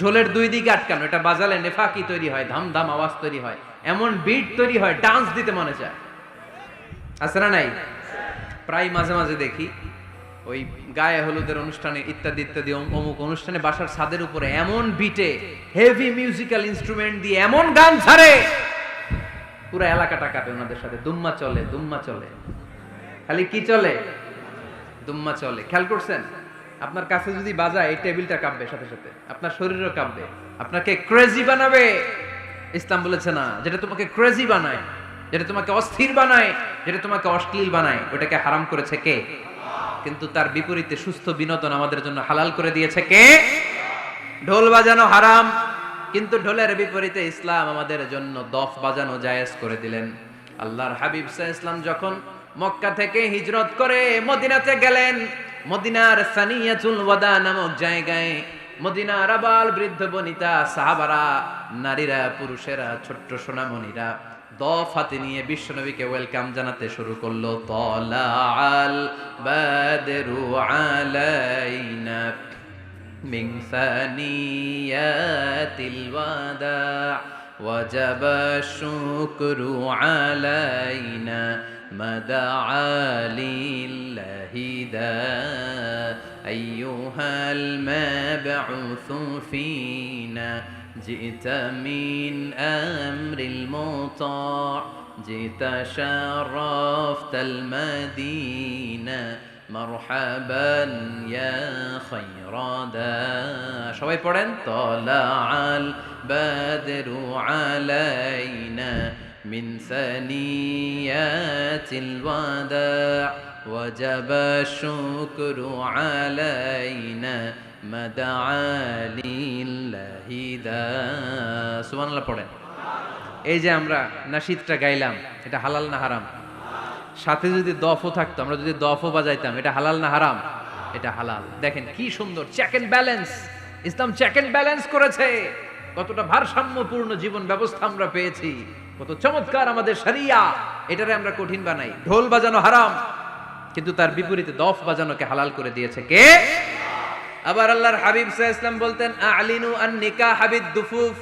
ঢোলের দুই দিকে আটকানো, এটা বাজালে নেফাকি তৈরি হয়, ধাম ধাম আওয়াজ তৈরি হয়, এমন বিট তৈরি হয় ডান্স দিতে মনে চায়। আছে না নাই? প্রায় মাঝে মাঝে দেখি ওই গায়ে হলুদের অনুষ্ঠানে ইত্যাদি ইত্যাদি অমুক অনুষ্ঠানে বাসার ছাদের উপরে এমন বিটে হেভি মিউজিক্যাল ইনস্ট্রুমেন্ট দিয়ে এমন গান ছাড়ে, পুরো এলাকাটা কাঁপে ওনাদের সাথে। দুম্মা চলে, দুম্মা চলে, খালি কি চলে? দুম্মা চলে। খেয়াল করছেন? আপনার কাছে যদি বাজায় এই টেবিলটা কাঁপবে, সাথে সাথে আপনার শরীরও কাঁপবে, আপনাকে ক্রেজি বানাবে। ইসলাম বলেছে না, যেটা তোমাকে ক্রেজি বানায়, যেটা তোমাকে অস্থির বানায়, যেটা তোমাকে অশ্লীল বানায়, ওটাকে হারাম করেছে কে? কিন্তু তার বিপরীতে সুস্থ বিনোদন আমাদের জন্য হালাল করে দিয়েছে কে? ঢোল বাজানো হারাম, কিন্তু ঢোলের বিপরীতে ইসলাম আমাদের জন্য দফ বাজানো জায়েজ করে দিলেন। আল্লাহর হাবিব সাল্লাল্লাহু আলাইহি ওয়াসাল্লাম যখন মক্কা থেকে হিজরত করে মদিনাতে গেলেন, মদিনার সানিয়াতুল ওয়াদা নামক জায়গায় মদিনার আবাল বৃদ্ধ বনিতা, সাহাবারা, নারীরা, পুরুষেরা, ছোট্ট সোনামণিরা দফ হাতে নিয়ে বিশ্বনবীকে ওয়েলকাম জানাতে শুরু করলো। তালাআল বাদরু আলাইনা মিন সানিয়াতিল ওয়াদা ওয়াজাবা শুকরু আলাইনা মাদআ লিল্লাহি দা আইয়ুহাল মাবউসু ফিনা جئت من أمر المطاع جئت شرفت المدينة مرحبا يا خير دا সবাই পড়েন طلع البدر علينا من ثنيات الوداع وجب الشكر علينا সুবহানাল্লাহ পড়েন। এই যে আমরা নাশিদটা গাইলাম, এটা হালাল না হারাম? সাথে যদি দফও থাকতো, আমরা যদি দফও বাজাইতাম, এটা হালাল না হারাম? এটা হালাল। দেখেন কি সুন্দর check and balance, Islam check and balance করেছে। কতটা ভারসাম্যপূর্ণ জীবন ব্যবস্থা আমরা পেয়েছি, কত চমৎকার আমাদের শরিয়া। এটারে আমরা কঠিন বানাই। ঢোল বাজানো হারাম, কিন্তু তার বিপরীতে দফ বাজানোকে হালাল করে দিয়েছে কে? আবার আল্লাহর হাবিব সাল্লাল্লাহু আলাইহি ওয়াসাল্লাম বলতেন আলিনু আন নিকাহ বিদ দুফুফ,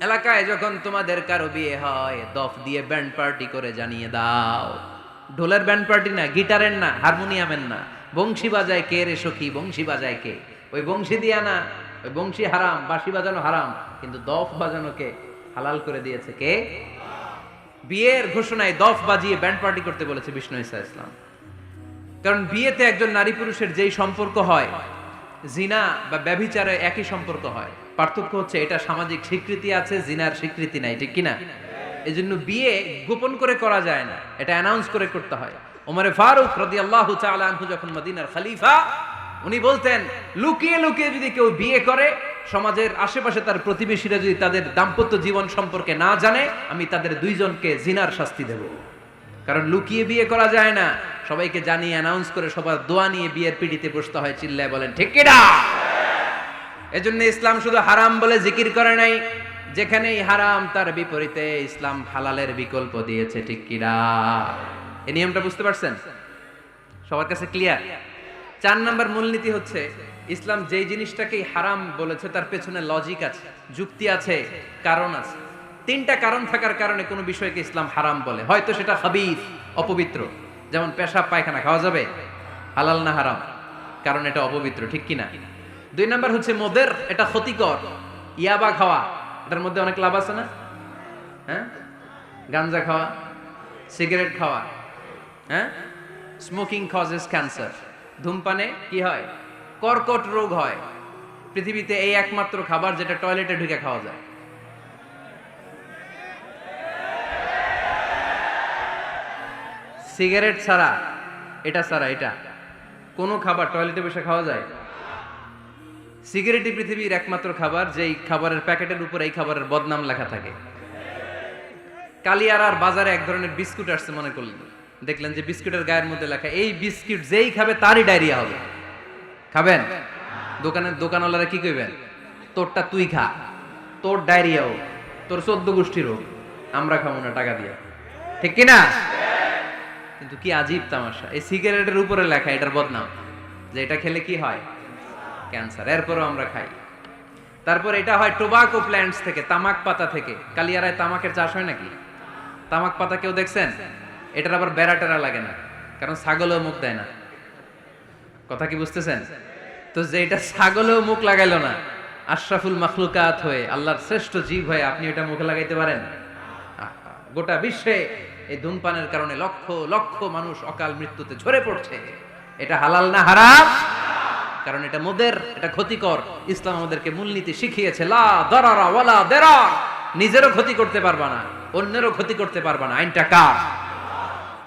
এলাকায় যখন তোমাদের কারো বিয়ে হয় দফ দিয়ে ব্যান্ড পার্টি করে জানিয়ে দাও। ঢোলের ব্যান্ড পার্টি না, গিটারের না, হারমোনিয়ামের না, বংশী বাজায় কে রে সখী, বংশী বাজায় কে? ওই বংশী দিয়া না, ওই বংশী হারাম, বাঁশি বাজানো হারাম, কিন্তু দফ বাজানোকে হালাল করে দিয়েছে কে? বিয়ের ঘোষণায় দফ বাজিয়ে ব্যান্ড পার্টি করতে বলেছে বিষ্ণু ঈসা ইসলাম। কারণ বিয়েতে একজন নারী পুরুষের যেই সম্পর্ক হয়, জিনা বা ব্যভিচারে একই সম্পর্ক হয়, পার্থক্য হচ্ছে এটা সামাজিক স্বীকৃতি আছে, জিনার স্বীকৃতি নাই, ঠিক কিনা? এই জন্য বিয়ে গোপন করে করা যায় না, এটা অ্যানাউন্স করে করতে হয়। ওমরে ফারুক রাদিয়াল্লাহু তাআলা আনহু যখন মদিনার খলিফা, উনি বলতেন লুকিয়ে লুকিয়ে যদি কেউ বিয়ে করে, সমাজের আশেপাশে তার প্রতিবেশীরা যদি তাদের দাম্পত্য জীবন সম্পর্কে না জানে, আমি তাদের দুইজনকে জিনার শাস্তি দেব। কারণ লুকিয়ে বিয়ে করা যায় না, সবাইকে জানিয়ে অ্যানাউন্স করে সবার দোয়া নিয়ে বিয়ের পিড়িতে বসতে হয়। চিল্লায় বলেন ঠিক কিনা? এজন্য ইসলাম শুধু হারাম বলে জিকির করে নাই, যেখানেই হারাম তার বিপরীতে ইসলাম হালালের বিকল্প দিয়েছে, ঠিক কিনা? এই নিয়মটা বুঝতে পারছেন? সবার কাছে ক্লিয়ার? 4 নম্বর মূলনীতি হচ্ছে ইসলাম যেই জিনিসটাকেই হারাম বলেছে তার পেছনে লজিক আছে, যুক্তি আছে, কারণ আছে। 3টা কারণ থাকার কারণে কোনো বিষয়কে ইসলাম হারাম বলে। হয়তো সেটা খাবিথ, অপবিত্র, যেমন পেশাব পায়খানা খাওয়া যাবে, হালাল না হারাম? কারণ এটা অপবিত্র, ঠিক কিনা? 2 নাম্বার হচ্ছে মোদের, এটা ক্ষতিকর। ইয়াবা খাওয়া, এটার মধ্যে অনেক লাভ আছে না? হ্যাঁ, গাঞ্জা খাওয়া, সিগারেট খাওয়া, হ্যাঁ, স্মোকিং কজেস ক্যান্সার। ধূমপানে কি হয়? কর্কট রোগ হয়। পৃথিবীতে এই একমাত্র খাবার যেটা টয়লেটে ঢুকে খাওয়া যায়। সিগারেট ছাড়া, এটা ছাড়া, এটা কোনো খাবার টয়লেটে বসে খাওয়া যায়? সিগারেটই পৃথিবীর একমাত্র খাবার যেই খাবারের প্যাকেটের উপর এই খাবারের বদনাম লেখা থাকে। কালিয়ারার বাজারে এক ধরনের বিস্কুট আসছে, মনে করলেন, দেখলেন যে বিস্কুটের গায়ের মধ্যে লেখা এই বিস্কুট যেই খাবে তারই ডায়রিয়া হবে। খাবেন? দোকানওয়ালারা কি কইবেন? তোরটা তুই খা, তোর ডায়রিয়া হোক, তোর 14 গোষ্ঠীর হোক, আমরা খাবো না টাকা দিয়ে, ঠিক কিনা? কিন্তু কি আজীব তামাশা, এই সিগারেটের উপরে লেখা এটার বদনাম, যে এটা খেলে কি হয়? ক্যান্সার। এরপরও আমরা খাই। তারপর এটা হয় টোবাকো প্ল্যান্টস থেকে, তামাক পাতা থেকে। কালিয়ারায় তামাকের চাষ হয় নাকি? তামাক পাতা কেউ দেখছেন? এটার আবার বেড়া টেরা লাগে না, কারণ ছাগলও মুখ দেয় না। কথা কি বুঝতেছেন? তো যে এটা ছাগলও মুখ লাগাইলো না, আশরাফুল মাখলুকাত হয়ে, আল্লাহর শ্রেষ্ঠ জীব হয়ে আপনি এটা মুখে লাগাইতে পারেন? গোটা বিশ্বে এই ধূমপানের কারণে লক্ষ লক্ষ মানুষ অকাল মৃত্যুতে ঝরে পড়ছে। এটা হালাল না হারাম? কারণ এটা মোদের, এটা ক্ষতিকর। ইসলাম আমাদেরকে মূলনীতি শিখিয়েছে, লা দারারা ওয়ালা দারার। নিজেরও ক্ষতি করতে পারবা না, অন্যেরও ক্ষতি করতে পারবা না। আইনটা কার?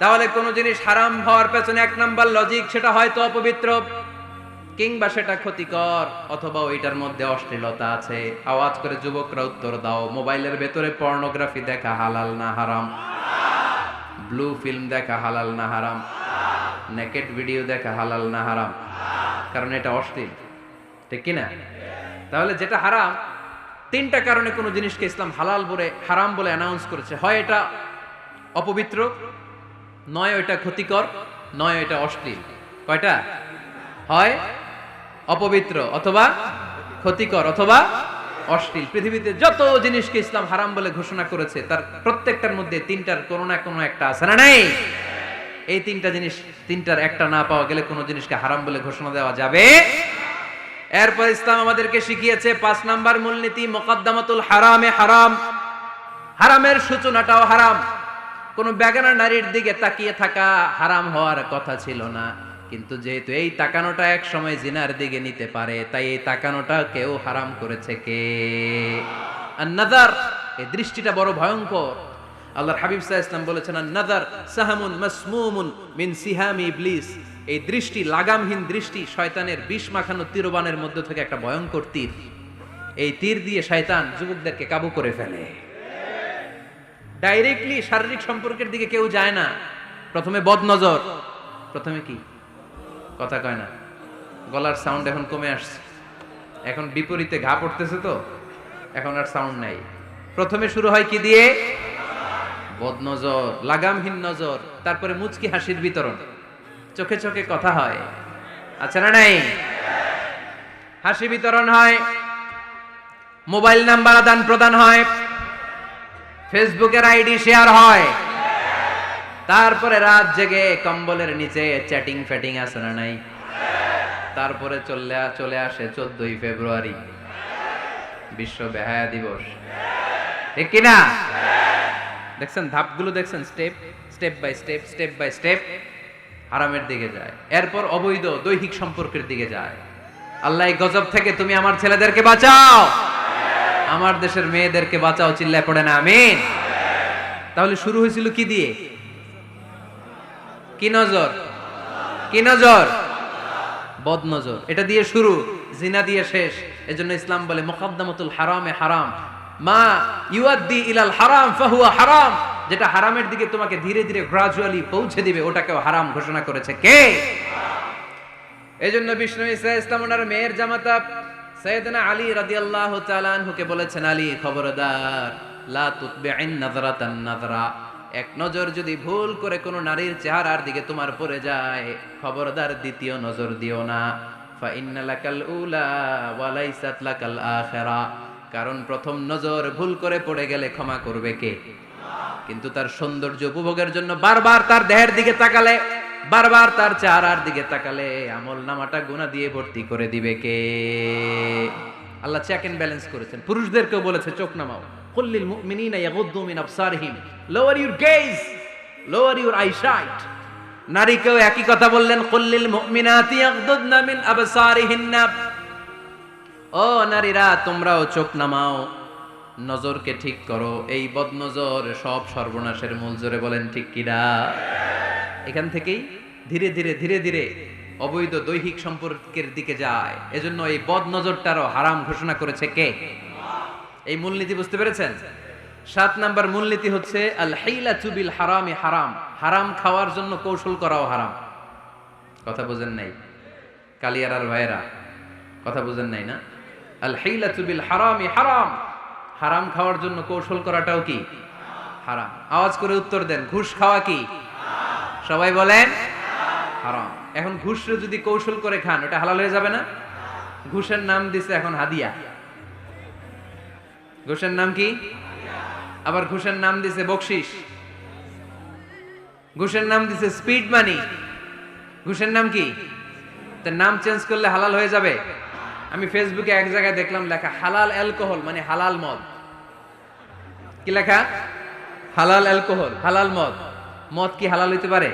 তাহলে কোন জিনিস হারাম হওয়ার পেছনে 1 নাম্বার লজিক, সেটা হয়তো অপবিত্র, কিংবা সেটা ক্ষতিকর, অথবা ওইটার মধ্যে অশ্লীলতা আছে। আওয়াজ করে যুবকরা উত্তর দাও, মোবাইলের ভেতরে পর্নোগ্রাফি দেখা হালাল না হারাম? ব্লু ফিল্ম দেখা হালাল না হারাম? নেকেড ভিডিও দেখা হালাল না হারাম? কারণ এটা অশ্লীল, ঠিক কিনা? তাহলে যেটা হারাম, 3টা কারণে কোন জিনিসকে ইসলাম হালাল বলে, হারাম বলে অ্যানাউন্স করেছে। হয় এটা অপবিত্র, নয় ওইটা ক্ষতিকর, নয় ওইটা অশ্লীল। কয়টা? হয় অপবিত্র, অথবা ক্ষতিকর, অথবা অশ্লীল। পৃথিবীতে যত জিনিসকে ইসলাম হারাম বলে ঘোষণা করেছে তার প্রত্যেকটার মধ্যে 3টার কোনো না কোনো একটা আছে না নাই? এই 3টা জিনিস, 3টার একটা না পাওয়া গেলে কোনো জিনিসকে হারাম বলে ঘোষণা দেওয়া যাবে। এরপর ইসলাম আমাদেরকে শিখিয়েছে 5 নাম্বার মূলনীতি, মুকদ্দামাতুল হারামে হারাম। হারামের সূচনাটাও হারাম। কোন বেগানা নারীর দিকে তাকিয়ে থাকা হারাম হওয়ার কথা ছিল না, কিন্তু যেহেতু এই তাকানোটা এক সময় জিনার দিকে নিতে পারে, তাই এই তাকানোটা কেউ হারাম করেছে কে? আন-নাযার, এই দৃষ্টিটা বড় ভয়ঙ্কর। আল্লাহর হাবিব সাল্লাল্লাহু আলাইহি ওয়াসাল্লাম বলেছেন, আন-নাযার সাহামুন মাসমুমুন মিন সিহামি ইবলিস। এই দৃষ্টি, লাগামহীন দৃষ্টি, শয়তানের বিষ মাখানো তীরবানের মধ্য থেকে একটা ভয়ঙ্কর তীর। এই তীর দিয়ে শয়তান যুবকদেরকে কাবু করে ফেলে। ডাইরেক্টলি শারীরিক সম্পর্কের দিকে কেউ যায় না, প্রথমে বদনজর, প্রথমে কি কথা কয় না, গলার সাউন্ড এখন কমে আসছে, এখন বিপরীতে ঘা পড়তেছে, তো এখন আর সাউন্ড নাই। প্রথমে শুরু হয় কি দিয়ে? বদনজর, লাগামহীন নজর। তারপরে মুচকি হাসির বিতরণ, চোখে চোখে কথা হয়, আচ্ছা না নাই? হাসি বিতরণ হয়, মোবাইল নাম্বার আদান প্রদান হয়, ফেসবুকের আইডি শেয়ার হয়, তারপরে রাত জেগে কম্বলের নিচে চ্যাটিং ফ্যাটিং আছে না নাই? তারপরে চলে আসে 14ই ফেব্রুয়ারি, বিশ্ব বেহায়া দিবস, ঠিক কিনা? দেখছেন ধাপগুলো, দেখছেন স্টেপ বাই স্টেপ হারামের দিকে যায়, এরপর অবৈধ দৈহিক সম্পর্কের দিকে যায়। আল্লাহ এই গজব থেকে তুমি আমার ছেলেদেরকে বাঁচাও, আমার দেশের মেয়েদেরকে বাঁচাও, চিল্লায় পড়ে না আমিন। তাহলে শুরু হয়েছিল কি দিয়ে? কি নজর? বদ নজর, এটা দিয়ে শুরু, জিনা দিয়ে শেষ। এজন্য ইসলাম বলে মুকদ্দামাতুল হারামে হারাম, মা ইউআদ্দি ইলাল হারাম ফাহুয়া হারাম। যেটা হারামের দিকে তোমাকে ধীরে ধীরে গ্রাজুয়ালি পৌঁছে দিবে, ওটাকেও হারাম ঘোষণা করেছে কে? এজন্য বিষ্ণু ঈসা ইসলাম ওনার মেয়ের জামাতা সাইয়েদনা আলী রাদিয়াল্লাহু তাআলা আনহুকে বলেছেন, আলী খবরদার, লা তুতবি'ন নাযরাতান নাযরা, এক নজর যদি ভুল করে কোনো নারীর চেহারার দিকে তোমার পড়ে যায়, খবরদার দ্বিতীয় নজর দিও না। ফা ইন্না লাকাল উলা ওয়া লাইসাত লাকাল আখিরা, কারণ প্রথম নজর ভুল করে পড়ে গেলে ক্ষমা করবে কে? কিন্তু তার সৌন্দর্য উপভোগের জন্য বারবার তার দেহের দিকে তাকালে, বারবার তার চেহারার দিকে তাকালে আমল নামাটা গুনাহ দিয়ে ভর্তি করে দিবে কে? আল্লাহ চেক এন্ড ব্যালেন্স করেছেন। পুরুষদেরকেও বলেছে চোখ নামাও, কুল্লিল মুমিনিনা ইয়াগুদ্দু মিন আবসারিহিম, lower your gaze, lower your eyesight. নারীকেও একই কথা বললেন, কুল্লিল মুমিনাতি ইয়াগুদ্দুনা মিন আবসারিহিন্না, ও নারীরা তোমরাও চোখ নামাও, নজরকে ঠিক করো। এই বদনজর সব সর্বনাশের মূল। জোরে বলেন ঠিক কিনা? এখান থেকেই ধীরে ধীরে অবৈধ দৈহিক সম্পর্কের দিকে যায়। এজন্য এই বদনজরটারও হারাম ঘোষণা করেছে কে? এই মূলনীতি বুঝতে পেরেছেন? 7 নাম্বার মূলনীতি হচ্ছে আল হাইলাতু বিল হারামি হারাম, হারাম খাওয়ার জন্য কৌশল করাও হারাম। কথা বুঝেন নাই কালিয়ারার ভাইরা? কথা বুঝেন নাই না? আল হাইলাতু বিল হারামি হারাম, হারাম খাওয়ার জন্য কৌশল করাটাও কি হারাম? আওয়াজ করে উত্তর দেন, ঘুষ খাওয়া কি? সবাই বলেন হারাম। এখন ঘুষরে যদি কৌশল করে খান, ওটা হালাল হয়ে যাবে না? ঘুষের নাম দিছে এখন হাদিয়া। ঘুষের নাম কি? আবার ঘুষের নাম দিছে বকশিস, ঘুষের নাম দিছে স্পিড মানি। ঘুষের নাম কি? তার নাম চেঞ্জ করলে হালাল হয়ে যাবে? আমি ফেসবুকে এক জায়গায় দেখলাম লেখা হালাল অ্যালকোহল, মানে হালাল মদ। কি লেখা? হালাল অ্যালকোহল, হালাল মদ। মদ কি হালাল হইতে পারে?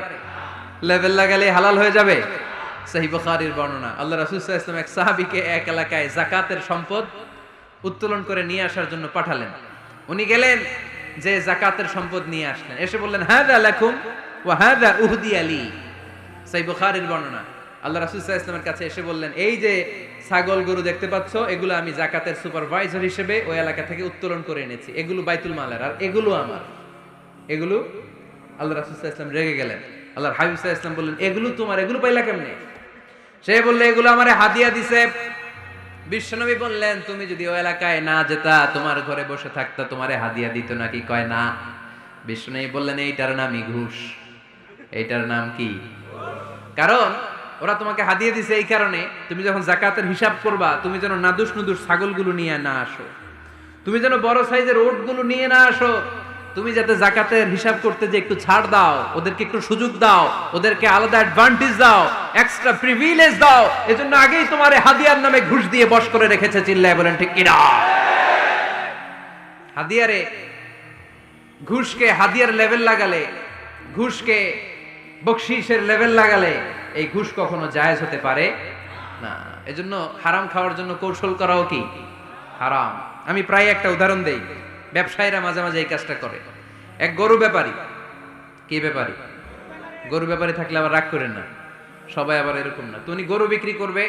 লেভেল লাগালে হালাল হয়ে যাবে? সহিহ বুখারীর বর্ণনা, আল্লাহ রাসূল সাল্লাল্লাহু আলাইহি ওয়াসাল্লাম এক সাহাবীকে এক এলাকায় যাকাতের সম্পদ উত্তোলন করে নিয়ে আসার জন্য পাঠালেন। উনি গেলেন, যে যাকাতের সম্পদ নিয়ে আসলেন, এসে বললেন হাযা লাকুম ওয়া হাযা উহদিয়া লি। সহিহ বুখারীর বর্ণনা, আল্লাহ রাসূল সাল্লাল্লাহু আলাইহি ওয়াসাল্লামের কাছে এসে বললেন, এই যে ছাগল গরু দেখতে পাচ্ছ, এগুলো আমি যাকাতের সুপারভাইজার হিসেবে ওই এলাকা থেকে উত্তোলন করে এনেছি, এগুলো বাইতুল মালের, আর এগুলো আমার। এগুলো আল্লাহ রাসূল সাল্লাল্লাহু আলাইহি ওয়াসাল্লাম রেগে গেলেন। আল্লাহর হাবিব সাল্লাল্লাহু আলাইহি ওয়াসাল্লাম বললেন, এগুলো তোমার, এগুলো পাইলা কেমনে? সে বললে, এগুলো আমারে হাদিয়া দিছে। বিশ্বনবী বললেন, তুমি যদি ওই এলাকায় না যেতা, তোমার ঘরে বসে থাকতা, তোমারে হাদিয়া দিত নাকি? কয় না। বিশ্বনবী বললেন, এইটার নামই ঘুষ। এইটার নাম কি? কারণ ওরা তোমাকে হাদিয়া দিছে এই কারণে, তুমি যখন যাকাতের হিসাব করবা, তুমি যেন নাদুস নুদুস ছাগলগুলো নিয়ে না আসো, তুমি যেন বড় সাইজের ওটগুলো নিয়ে না আসো, তুমি যাতে যাকাতের হিসাব করতে যে একটু ছাড় দাও, ওদেরকে একটু সুযোগ দাও, ওদেরকে আলাদা অ্যাডভান্টেজ দাও, এক্সট্রা প্রিভিলেজ দাও, এজন্য আগেই তোমারে হাদিয়ার নামে ঘুষ দিয়ে বশ করে রেখেছে। চিল্লায় বলেন ঠিক কিনা? হাদিয়ারে, ঘুষকে হাদিয়ার লেভেল লাগালে, ঘুষকে বকশিসের লেভেল লাগালে এই ঘুষ কখনো জায়েজ হতে পারে না। এজন্য হারাম খাওয়ার জন্য কৌশল করাও কি হারাম। আমি প্রায় একটা উদাহরণ দেই, ব্যবসায়ীরা মাঝে মাঝে এই কাজটা করে। এক গরু ব্যাপারী, কি ব্যাপারী? গরু ব্যাপারী থাকলে আবার রাগ করেন না, সবাই আবার এরকম না। তো উনি গরু বিক্রি করবে,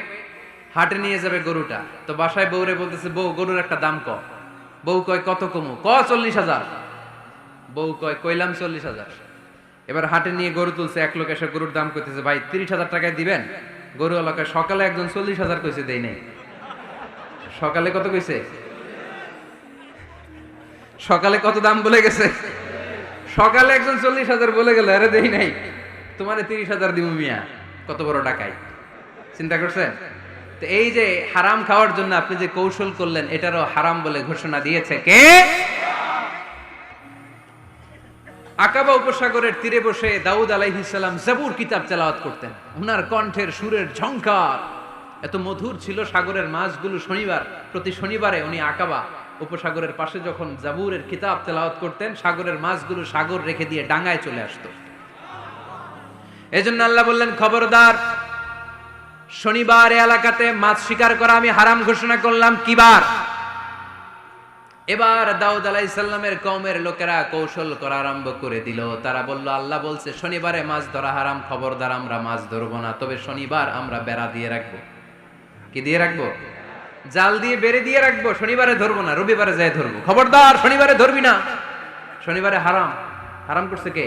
হাটে নিয়ে যাবে গরুটা, তো বাসায় বউরে বলতেছে, বউ গরুর একটা দাম ক। বউ কয় কত কমু? 40,000। বউ কয় কইলাম 40,000। এবার হাটে নিয়ে গরু তুলছে, এক লোক এসে গরুর দাম কইতেছে, ভাই 30,000 টাকায় দিবেন? গরু এলাকায় সকালে একজন 40,000 কইছে, দেই নাই। সকালে কত কইছে? সকালে কত দাম বলে গেছে? সকালে একজন 40,000 বলে গেল, আরে দেই নাই, তোমারে 30,000 দিব মিয়া। কত বড় টাকাই, চিন্তা করছেন? তো এই যে হারাম খাওয়ার জন্য আপনি যে কৌশল করলেন, এটারও হারাম বলে ঘোষণা দিয়েছে কে? আকাবা উপসাগরের তীরে বসে দাউদ আলাইহিস সালাম জাবুর কিতাব তেলাওয়াত করতেন। ওনার কণ্ঠের সুরের ঝংকার এত মধুর ছিল, সাগরের মাছগুলো প্রতি শনিবারে উনি আকাবা উপসাগরের পাশে যখন জাবুরের কিতাব তেলাওয়াত করতেন, সাগরের মাছগুলো সাগর রেখে দিয়ে ডাঙায় চলে আসতো। এজন্য আল্লাহ বললেন, খবরদার, শনিবার এলাকাতে মাছ শিকার করা আমি হারাম ঘোষণা করলাম। কিবার? এবার দাউদ আলাইহিস সালামের কওমের লোকেরা কৌশল করা আরম্ভ করে দিল। তারা বলল, আল্লাহ বলছে শনিবারে মাছ ধরা হারাম, খবরদার আমরা মাছ ধরবো না, তবে শনিবার আমরা বেড়া দিয়ে রাখবো। কি দিয়ে রাখবো? জাল দিয়ে বেড়ে দিয়ে রাখবো। শনিবারে ধরবো না, রবিবারে যাই ধরবো। খবরদার, শনিবারে ধরবি না, শনিবারে হারাম। হারাম করছে কে?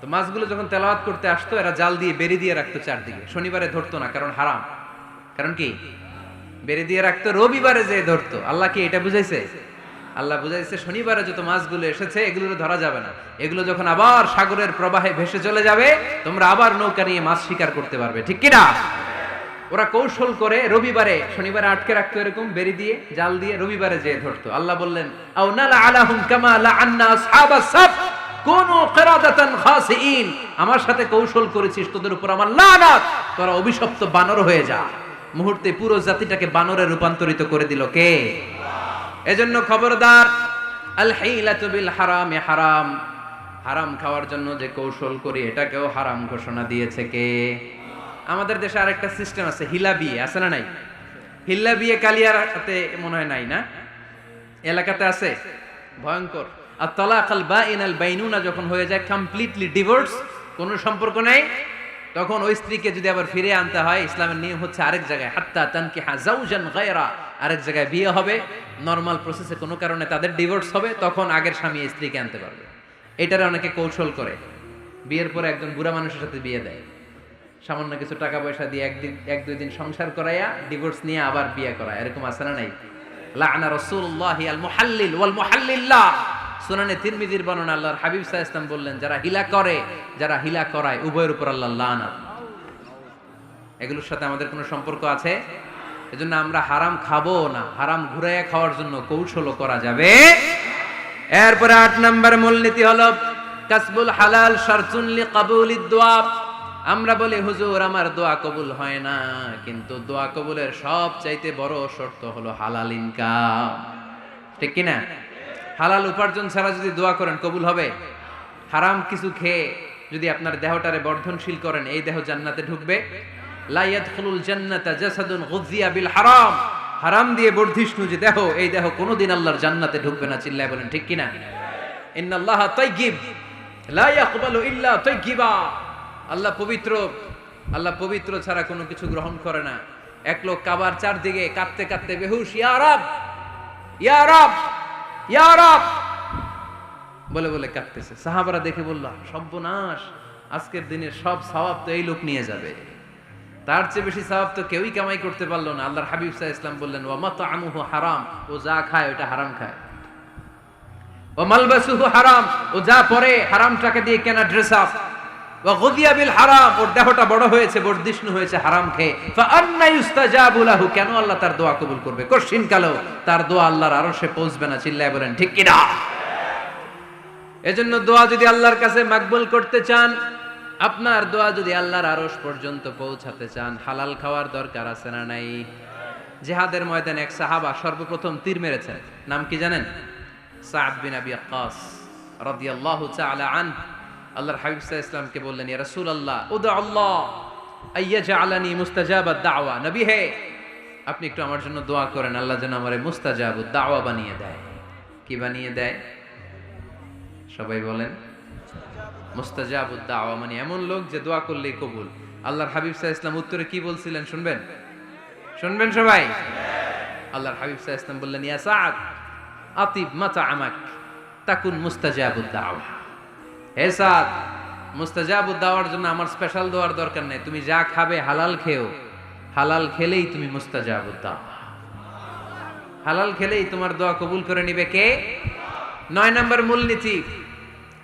তো মাছগুলো যখন তেলাওয়াত করতে আসতো, এরা জাল দিয়ে বেড়ে দিয়ে রাখতো চারদিকে, শনিবারে ধরতো না, কারণ হারাম। কারণ কি? বেড়ে দিয়ে রাখতো, রবিবারে যে ধরতো। আল্লাহ কি এটা বুঝাইছে? আল্লাহ বুঝাইছে শনিবারে যত মাছগুলো এসেছে এগুলো ধরা যাবে না, এগুলো যখন আবার সাগরের প্রবাহে ভেসে চলে যাবে, তোমরা আবার নৌকা নিয়ে মাছ শিকার করতে পারবে। ঠিক কিনা? ওরা কৌশল করে রবিবারে শনিবারে আটকে রাখতো, এরকম বেড়ে দিয়ে জাল দিয়ে, রবিবারে যে ধরতো। আল্লাহ বললেন, আও নালা আলাহুম কামা লাআন্না আসহাবাস সাফ কুনু কিরাদাতান খাসিইন। আমার সাথে কৌশল করেছিস, তোদের উপর আমার লানাত, তোরা অভিশপ্ত বানর হয়ে যা। মুহূর্তে পুরো জাতিটাকে বানরে রূপান্তরিত করে দিল কে? এজন্য খবরদার, আল হিলাতু বিল হারামে হারাম। হারাম খাওয়ার জন্য যে কৌশল করি, এটাকেও হারাম ঘোষণা দিয়েছে কে? আমাদের দেশে আরেকটা সিস্টেম আছে, হিলা বিয়ে আছে না নাই? হিল্লা বিয়ে কালিয়ারাতে মনে হয় নাই না? এলাকাতে আছে, ভয়ঙ্কর। আর তালাক আল বাইন আল বাইনুনা যখন হয়ে যায়, কমপ্লিটলি ডিভোর্স, কোনো সম্পর্ক নেই, তখন ওই স্ত্রীকে যদি আবার ফিরে আনতে হয়, ইসলামের নিয়ম হচ্ছে আরেক জায়গায়, হাত্তা তানকিহা যাওজান গায়রা, আরেক জায়গায় বিয়ে হবে, নরমাল প্রসেসে কোনো কারণে তাদের ডিভোর্স হবে, তখন আগের স্বামী স্ত্রীকে আনতে পারবে। এটারে অনেকে কৌশল করে, বিয়ের পরে একজন বুড়া মানুষের সাথে বিয়ে দেয়, সামান্য কিছু টাকা পয়সা দিয়ে এক দুই দিন সংসার করাইয়া ডিভোর্স নিয়ে আবার বিয়ে করা। এরকম আছে না নাই? লাআনা রাসূলুল্লাহি আল মুহাল্লিল ওয়াল মুহাল্লিল্লাহ। সুনানে তিরমিজির বর্ণনা, আল্লাহর হাবিব সাল্লাল্লাহু আলাইহি ওয়াসাল্লাম বললেন, যারা হিলা করে, যারা হিলা করায়, উভয়ের উপর আল্লাহর লানাত। এগুলোর সাথে আমাদের কোনো সম্পর্ক আছে? এজন্য আমরা হারাম খাবো না, হারাম ঘুরাইয়া খাওয়ার জন্য কৌশলও করা যাবে। এরপরে 8 নম্বর মূলনীতি হলো কাসবুল হালাল শারতুন লিকাবুলিদ দুআ। আমরা বলি, হুজুর আমার দোয়া কবুল হয় না, কিন্তু দোয়া কবুলের সবচাইতে বড় শর্ত হলো হালাল ইনকাম। ঠিক কি না? হালাল উপার্জন ছাড়া যদি দোয়া করেন কবুল হবে? হারাম কিছু খেয়ে যদি আপনার দেহটারে বর্ধনশীল করেন, এই দেহ জান্নাতে ঢুকবে? লা ইয়াদখুলুল জান্নাতা জাসাদুন গুযিয়া বিল হারাম। হারাম দিয়ে বর্ধিষ্ণু যে দেহ, এই দেহ কোনোদিন আল্লাহর জান্নাতে ঢুকবে না। চিল্লায় বলেন ঠিক কি না? ইন্নাল্লাহা তাইয়্যিব লা ইয়াকবালু ইল্লা তাইয়্যিবা। আল্লাহ পবিত্র, আল্লাহ পবিত্র ছাড়া কোনো কিছু গ্রহণ করে না। এক লোক কাবার চারদিকে কাঁদতে কাঁদতে বেহুশ, ইয়া রাব, ইয়া রাব, ইয়া রাব বলে বলে কাঁদতেছে। সাহাবারা দেখে বলল, সর্বনাশ, আজকের দিনের সব সওয়াব তো এই লোক নিয়ে যাবে, তার চেয়ে বেশি সওয়াব তো কেউই কামাই করতে পারলো না। আল্লাহর হাবিব সাল্লাল্লাহু আলাইহি ওয়াসাল্লাম বললেন, ওয়া মাতআমুহু হারাম, ও যা খায় ওটা হারাম খায়। ওয়া মালবাসুহু হারাম, ও যা পরে হারামটাকে দিয়ে কেনা ড্রেস আপ। ওয়া গুযিয়া বিল হারাম, ওর দেহটা বড় হয়েছে, বর্ধিষ্ণু হয়েছে হারাম খেয়ে। ফা আন্না ইউস্তাজাবু লাহু, কেন আল্লাহ তার দোয়া কবুল করবে? কঠিন কালেও তার দোয়া আল্লাহর আরশে পৌঁছবে না। চিল্লায় বলেন ঠিক কি না? এজন্য দোয়া যদি আল্লাহর কাছে মাকবুল করতে চান, আপনার দোয়া যদি আল্লাহর আরশ পর্যন্ত পৌঁছাতে চান, হালাল খাওয়ার দরকার আছে না নাই? জিহাদের ময়দানে এক সাহাবা সর্বপ্রথম তীর মেরেছেন, নাম কি জানেন? সাদ বিন আবি ওয়াক্কাস রাদিয়াল্লাহু তাআলা আনহু। আল্লাহর হাবিব সাল্লাল্লাহু আলাইহি ওয়াসাল্লামকে বললেন, ইয়া রাসূলুল্লাহ উদু আল্লাহ আইয়াজআলানি মুস্তাজাবাদ দাওয়া। নবী হে, আপনি একটু আমার জন্য দোয়া করেন, আল্লাহ যেন আমারে মুস্তাজাবুদ দাওয়া বানিয়ে দেয়। কি বানিয়ে দেয়? সবাই বলেন মুস্তাজাবুদ দাওয়া, মানে এমন লোক যে দোয়া করলেই কবুল। আল্লাহর হাবিব সাল্লাল্লাহু আলাইহি ওয়াসাল্লাম উত্তরে কি বলছিলেন শুনবেন? শুনবেন সবাই? আল্লাহর হাবিব সাল্লাল্লাহু আলাইহি ওয়াসাল্লাম বললেন, ইয়া সাদ আতিব মাতআমাক তাকুন মুস্তাজাবুদ দাওয়া। হে সাদ, মুস্তাজাবুদ দাওয়ার জন্য আমার স্পেশাল দোয়ার দরকার নেই, তুমি যা খাবে হালাল খেও, হালাল খেলেই তুমি মুস্তাজাবুদ দাওয়া। হালাল খেলেই তোমার দোয়া কবুল করে নিবে কে? 9 নম্বর মূলনীতি,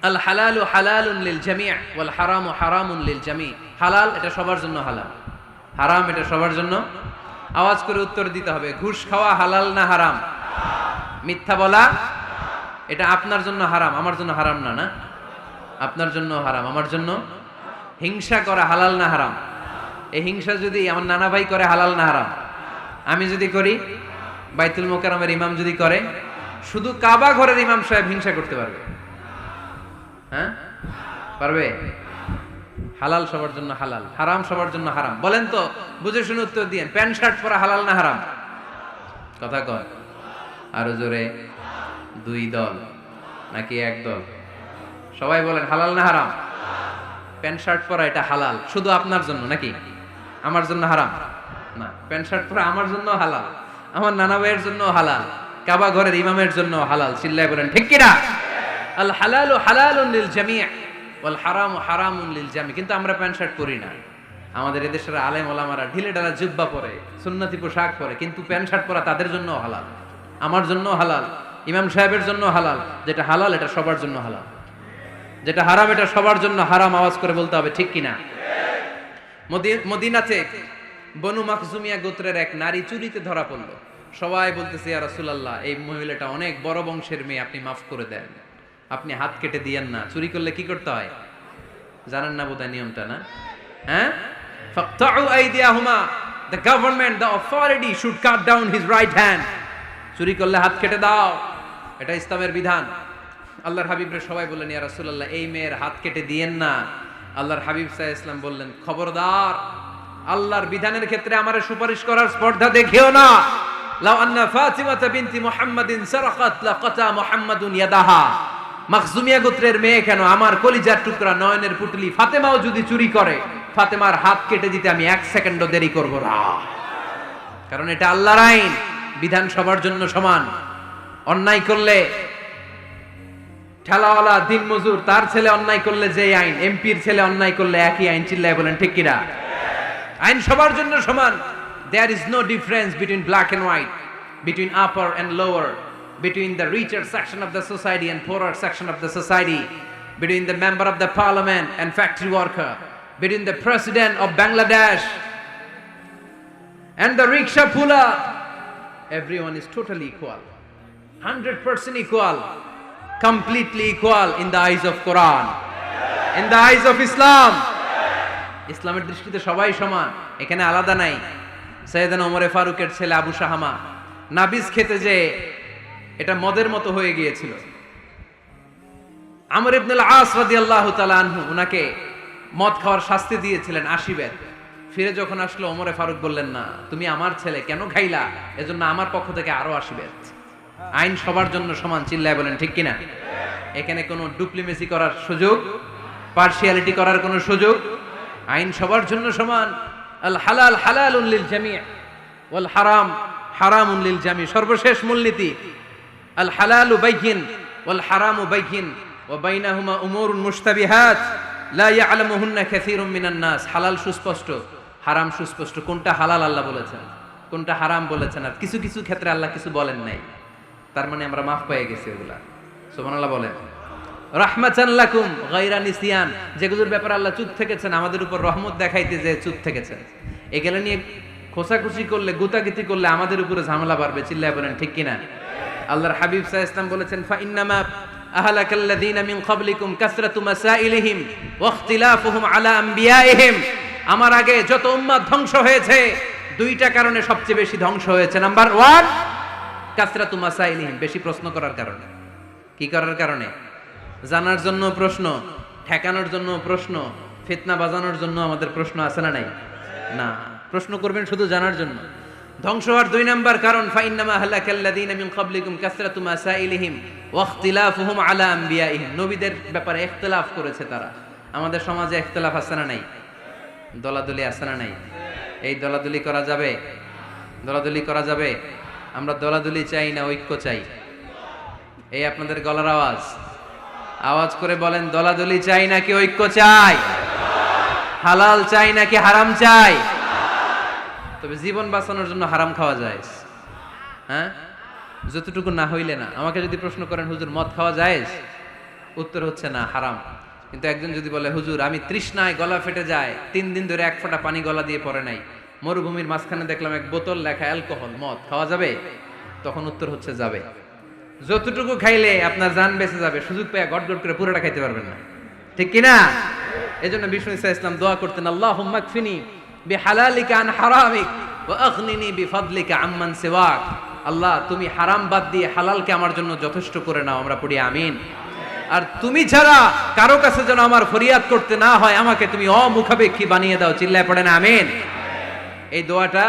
আল হালালু হালালুন লিল জামি' ওয়াল হারামু হারামুন লিল জামি'। হালাল এটা সবার জন্য হালাল, হারাম এটা সবার জন্য আওয়াজ করে উত্তর দিতে হবে। ঘুষ খাওয়া হালাল না হারাম? মিথ্যা বলা এটা আপনার জন্য হারাম, আমার জন্য হারাম না? না, আপনার জন্য হারাম, আমার জন্য। হিংসা করা হালাল না হারাম? এই হিংসা যদি আমার নানা ভাই করে হালাল না হারাম? আমি যদি করি, বাইতুল মোকাররমের ইমাম যদি করে, শুধু কাবা ঘরের ইমাম সাহেব হিংসা করতে পারবে? হ্যাঁ, পারবে? হালাল সবার জন্য হালাল, হারাম সবার জন্য হারাম। বলেন তো, বুঝে শুনে উত্তর দিয়েন, প্যান্ট শার্ট পরা হালাল না হারাম? কথা কয় আরো জোরে। দুই দল নাকি এক দল? সবাই বলেন হালাল না হারাম? প্যান্ট শার্ট পরা এটা হালাল শুধু আপনার জন্য নাকি আমার জন্য হারাম? না, প্যান্ট শার্ট পরা আমার জন্য হালাল, আমার নানা ভাইয়ের জন্য হালাল, কাবা ঘরের ইমামের জন্য হালাল। চিল্লায় বলেন ঠিক কিনা? আল হালালু হালালুন লিল জামি' ওয়াল হারামু হারামুন লিল জামি'। কিন্তু আমরা প্যান্ট শার্ট পরি না। আমাদের এদেশের আলেম ওলামারা ঢিলে ঢালা জুব্বা পরে, সুন্নতি পোশাক পরে, কিন্তু প্যান্ট শার্ট পরা তাদের জন্য হালাল, আমার জন্য হালাল, ইমাম সাহেবের জন্য হালাল। যেটা হালাল এটা সবার জন্য হালাল, যেটা হারাম এটা সবার জন্য হারাম। আওয়াজ করে বলতে হবে ঠিক কিনা? মদিনাতে বনু মাখজুমিয়া গোত্রের এক নারী চুরিতে ধরা পড়লো। সবাই বলতেছে ইয়া রাসূলুল্লাহ, এই মহিলাটা অনেক বড় বংশের মেয়ে, আপনি মাফ করে দেন, আপনি হাত কেটে দিয়েন না। চুরি করলে কি করতে হয় জানেন না বোধহয় নিয়মটা? না, হ্যাঁ, ফাকতাউ আইদিয়াহুমা, the government, the authority should cut down his right hand. চুরি করলে হাত কেটে দাও, এটা ইসলামের বিধান। আল্লাহর হাবিবরে সবাই বললেন ইয়া রাসূলুল্লাহ, এই মেয়ের হাত কেটে দিয়েন না। আল্লাহর হাবিব সাল্লাল্লাহু আলাইহি ওয়াসাল্লাম বললেন, খবরদার, আল্লাহর বিধানের ক্ষেত্রে আমারে সুপারিশ করার স্পর্ধা দেখিও না। লাউ আন্না ফাতিমাতা বিনতি মুহাম্মাদিন সারাকাত লাকাতা মুহাম্মাদুন ইয়াদাহা। মাখজুমিয়া গোত্রের মেয়ে কেন, আমার কলিজার টুকরা নয়নের পুটলি ফাতেমাও যদি চুরি করে, ফাতেমার হাত কেটে দিতে আমি এক সেকেন্ডও দেরি করব না। কারণ এটা আল্লাহর আইন, বিধান সবার জন্য সমান। অন্যায় করলে ঠেলাওয়ালা দিনমজুর তার ছেলে অন্যায় করলে যে আইন, এমপির ছেলে অন্যায় করলে একই আইন। চিল্লায় বলেন ঠিক কিনা? আইন সবার জন্য সমান। There is no difference between black and white, between upper and lower, between the richer section of the society and poorer section of the society, between the member of the parliament and factory worker, between the president of Bangladesh and the rickshaw puller. Everyone is totally equal, 100% equal, completely equal in the eyes of Quran, in the eyes of Islam. ইসলামের দৃষ্টিতে সবাই সমান, এখানে আলাদা নাই। সাইয়েদনা ওমরে ফারুকের ছেলে আবু শাহামা নাবিজ খেতে যে এটা মদের মতো হয়ে গিয়েছিল। আমর ইবনে আল আস রাদিয়াল্লাহু তাআলা আনহু উনাকে মদ খাওয়ার শাস্তি দিয়েছিলেন 80 বেত। ফিরে যখন আসলো ওমরে ফারুক বললেন, না, তুমি আমার ছেলে কেন খাইলা, এজন্য আমার পক্ষ থেকে আরো 80 বেত। আইন সবার জন্য সমান। চিল্লায় বলেন ঠিক কিনা? এখানে কোনো ডুপ্লিমেসি করার সুযোগ, পার্সিয়ালিটি করার কোনো সুযোগ, আইন সবার জন্য সমান। আল হালাল হালালুন লিল জামি' ওয়াল হারাম হারামুন লিল জামি'। সর্বশেষ মূলনীতি, আল হালালু বাইয়িন ওয়াল হারামু বাইয়িন ওয়া বাইনাহুমা উমুরুন মুশতাবিহাত লা ইয়ালামুহুন্না কাসীরুম মিনান নাস। হালাল সুস্পষ্ট, হারাম সুস্পষ্ট। কোনটা হালাল আল্লাহ বলেছেন, কোনটা হারাম বলেছেন, আর কিছু কিছু ক্ষেত্রে আল্লাহ কিছু বলেন নাই, তার মানে আমরা মাফ পেয়ে গেছি ওগুলা। সুবহানাল্লাহ বলেন। রাহমাতান লাকুম গায়রা নিসিয়ান, যেগুলোর ব্যাপারে আল্লাহ চুপ থেকেছেন, আমাদের উপর রহমত দেখাইতে যে চুপ থেকেছেন। এগুলো নিয়ে খোসাখুশি করলে, গুতাগুতি করলে আমাদের উপরে ঝামেলা বাড়বে। চিল্লায় বলেন ঠিক কিনা? আল্লাহর হাবিব সাল্লাল্লাহু আলাইহি ওয়াসাল্লাম বলেছেন, ফা ইন্নামা আহলাকাল্লাযীনা মিন ক্বাবলিকুম কাসরাতু মাসাইলিহিম ওয়া ইখতিলাফুহুম আলা আমবিয়াইহিম। আমার আগে যত উম্মাত ধ্বংস হয়েছে, দুইটা কারণে সবচেয়ে বেশি ধ্বংস হয়েছে। নাম্বার 1, কাসরাতু মাসাইলিহিম, বেশি প্রশ্ন করার কারণে। কি করার কারণে? জানার জন্য প্রশ্ন, ঠেকানোর জন্য প্রশ্ন, ফিতনা বাজানোর জন্য আমাদের প্রশ্ন আছে না নাই? না, প্রশ্ন করবেন শুধু জানার জন্য। ধ্বংস হওয়ার 2 নাম্বার কারণ, ফাইন্নামা আহলাকাল্লাযীনা মিন ক্বাবলিকুম কাসরাতু মাসাইলিহিম ওয়া ইখতিলাফুহুম আলা আমবিয়াইহিম। নবীদের ব্যাপারে ইখতিলাফ করেছে তারা। আমাদের সমাজে ইখতিলাফ আছে না নাই? দলাদলি আছে না নাই? এই দলাদলি করা যাবে? দলাদলি করা যাবে? আমরা দলাদলি চাই না ঐক্য চাই? এই আপনাদের গলার আওয়াজ, আওয়াজ করে বলেন, দলাদলি চাই নাকি ঐক্য চাই? হালাল চাই নাকি হারাম চাই? তবে জীবন বাঁচানোর জন্য হারাম খাওয়া যায়, হ্যাঁ, যতটুকু না হইলে না। আমাকে যদি প্রশ্ন করেন, হুজুর মদ খাওয়া যায়? উত্তর হচ্ছে না, হারাম। কিন্তু একজন যদি বলে, হুজুর আমি তৃষ্ণায় গলা ফেটে যায়, 3 দিন ধরে 1 ফোঁটা পানি গলা দিয়ে পড়ে নাই, মরুভূমির মাঝখানে দেখলাম এক বোতল লেখা অ্যালকোহল, মদ, খাওয়া যাবে? তখন উত্তর হচ্ছে যাবে। যতটুকু খাইলে আপনার জান বেঁচে যাবে, সুযোগ পেয়ে গট গট করে পুরোটা খাইতে পারবেন না, ঠিক কিনা? এজন্য বিষ্ণু ইসা ইসলাম দোয়া করতেন, আল্লাহুম্মা কফিনি বিহালালিকা আন হারামিক ওয়া আগনিনি বিফাদলিকা আম্মান সিওয়াক। আল্লাহ, তুমি হারাম বাদ দিয়ে হালালকে আমার জন্য যথেষ্ট করে নাও। আমরা পড়ি আমিন। আর তুমি ছাড়া কারো কাছে যেন আমার ফরিয়াদ করতে না হয়, আমাকে তুমি অমুখাপেক্ষী বানিয়ে দাও। চিল্লায় পড়েন আমিন। এই দোয়াটা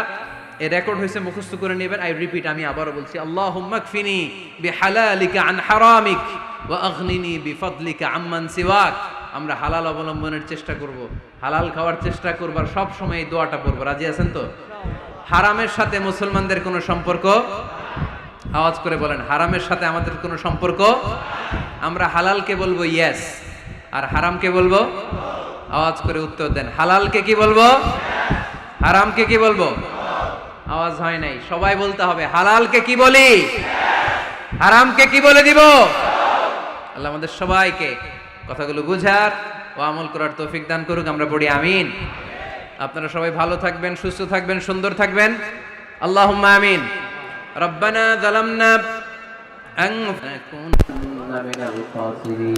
এই রেকর্ড হয়েছে, মুখস্থ করে নেবেন। আই রিপিট, আমি আবারও বলছি, আল্লাহুম্মা কফিনি বিহালালিকা আন হারামিক ওয়া আগনিনি বিফাদলিকা আম্মান সিওয়াক। আমরা হালাল অবলম্বনের চেষ্টা করব, হালাল খাওয়ার চেষ্টা করব, আর সব সময় এই দোয়াটা পড়ব। রাজি আছেন তো? হারামের সাথে মুসলমানদের কোনো সম্পর্ক? আওয়াজ করে বলেন, হারামের সাথে আমাদের কোনো সম্পর্ক? আমরা হালালকে বলবো ইয়েস, আর হারামকে বলবো? আওয়াজ করে উত্তর দেন, হালালকে কি বলবো, হারামকে কি বলবো? আওয়াজ হয় নাই, সবাই বলতে হবে, হালালকে কি বলি, হারামকে কি বলে দিব? আল্লাহ আমাদের সবাইকে কথাগুলো বুঝার ও আমল করার তৌফিক দান করুক। আমরা পড়ি আমিন। আপনারা সবাই ভালো থাকবেন, সুস্থ থাকবেন, সুন্দর থাকবেন। আল্লাহুম্মা আমিন। রব্বানা যালামনা আনফুসানা কুননা মিনাল খাসিরিন।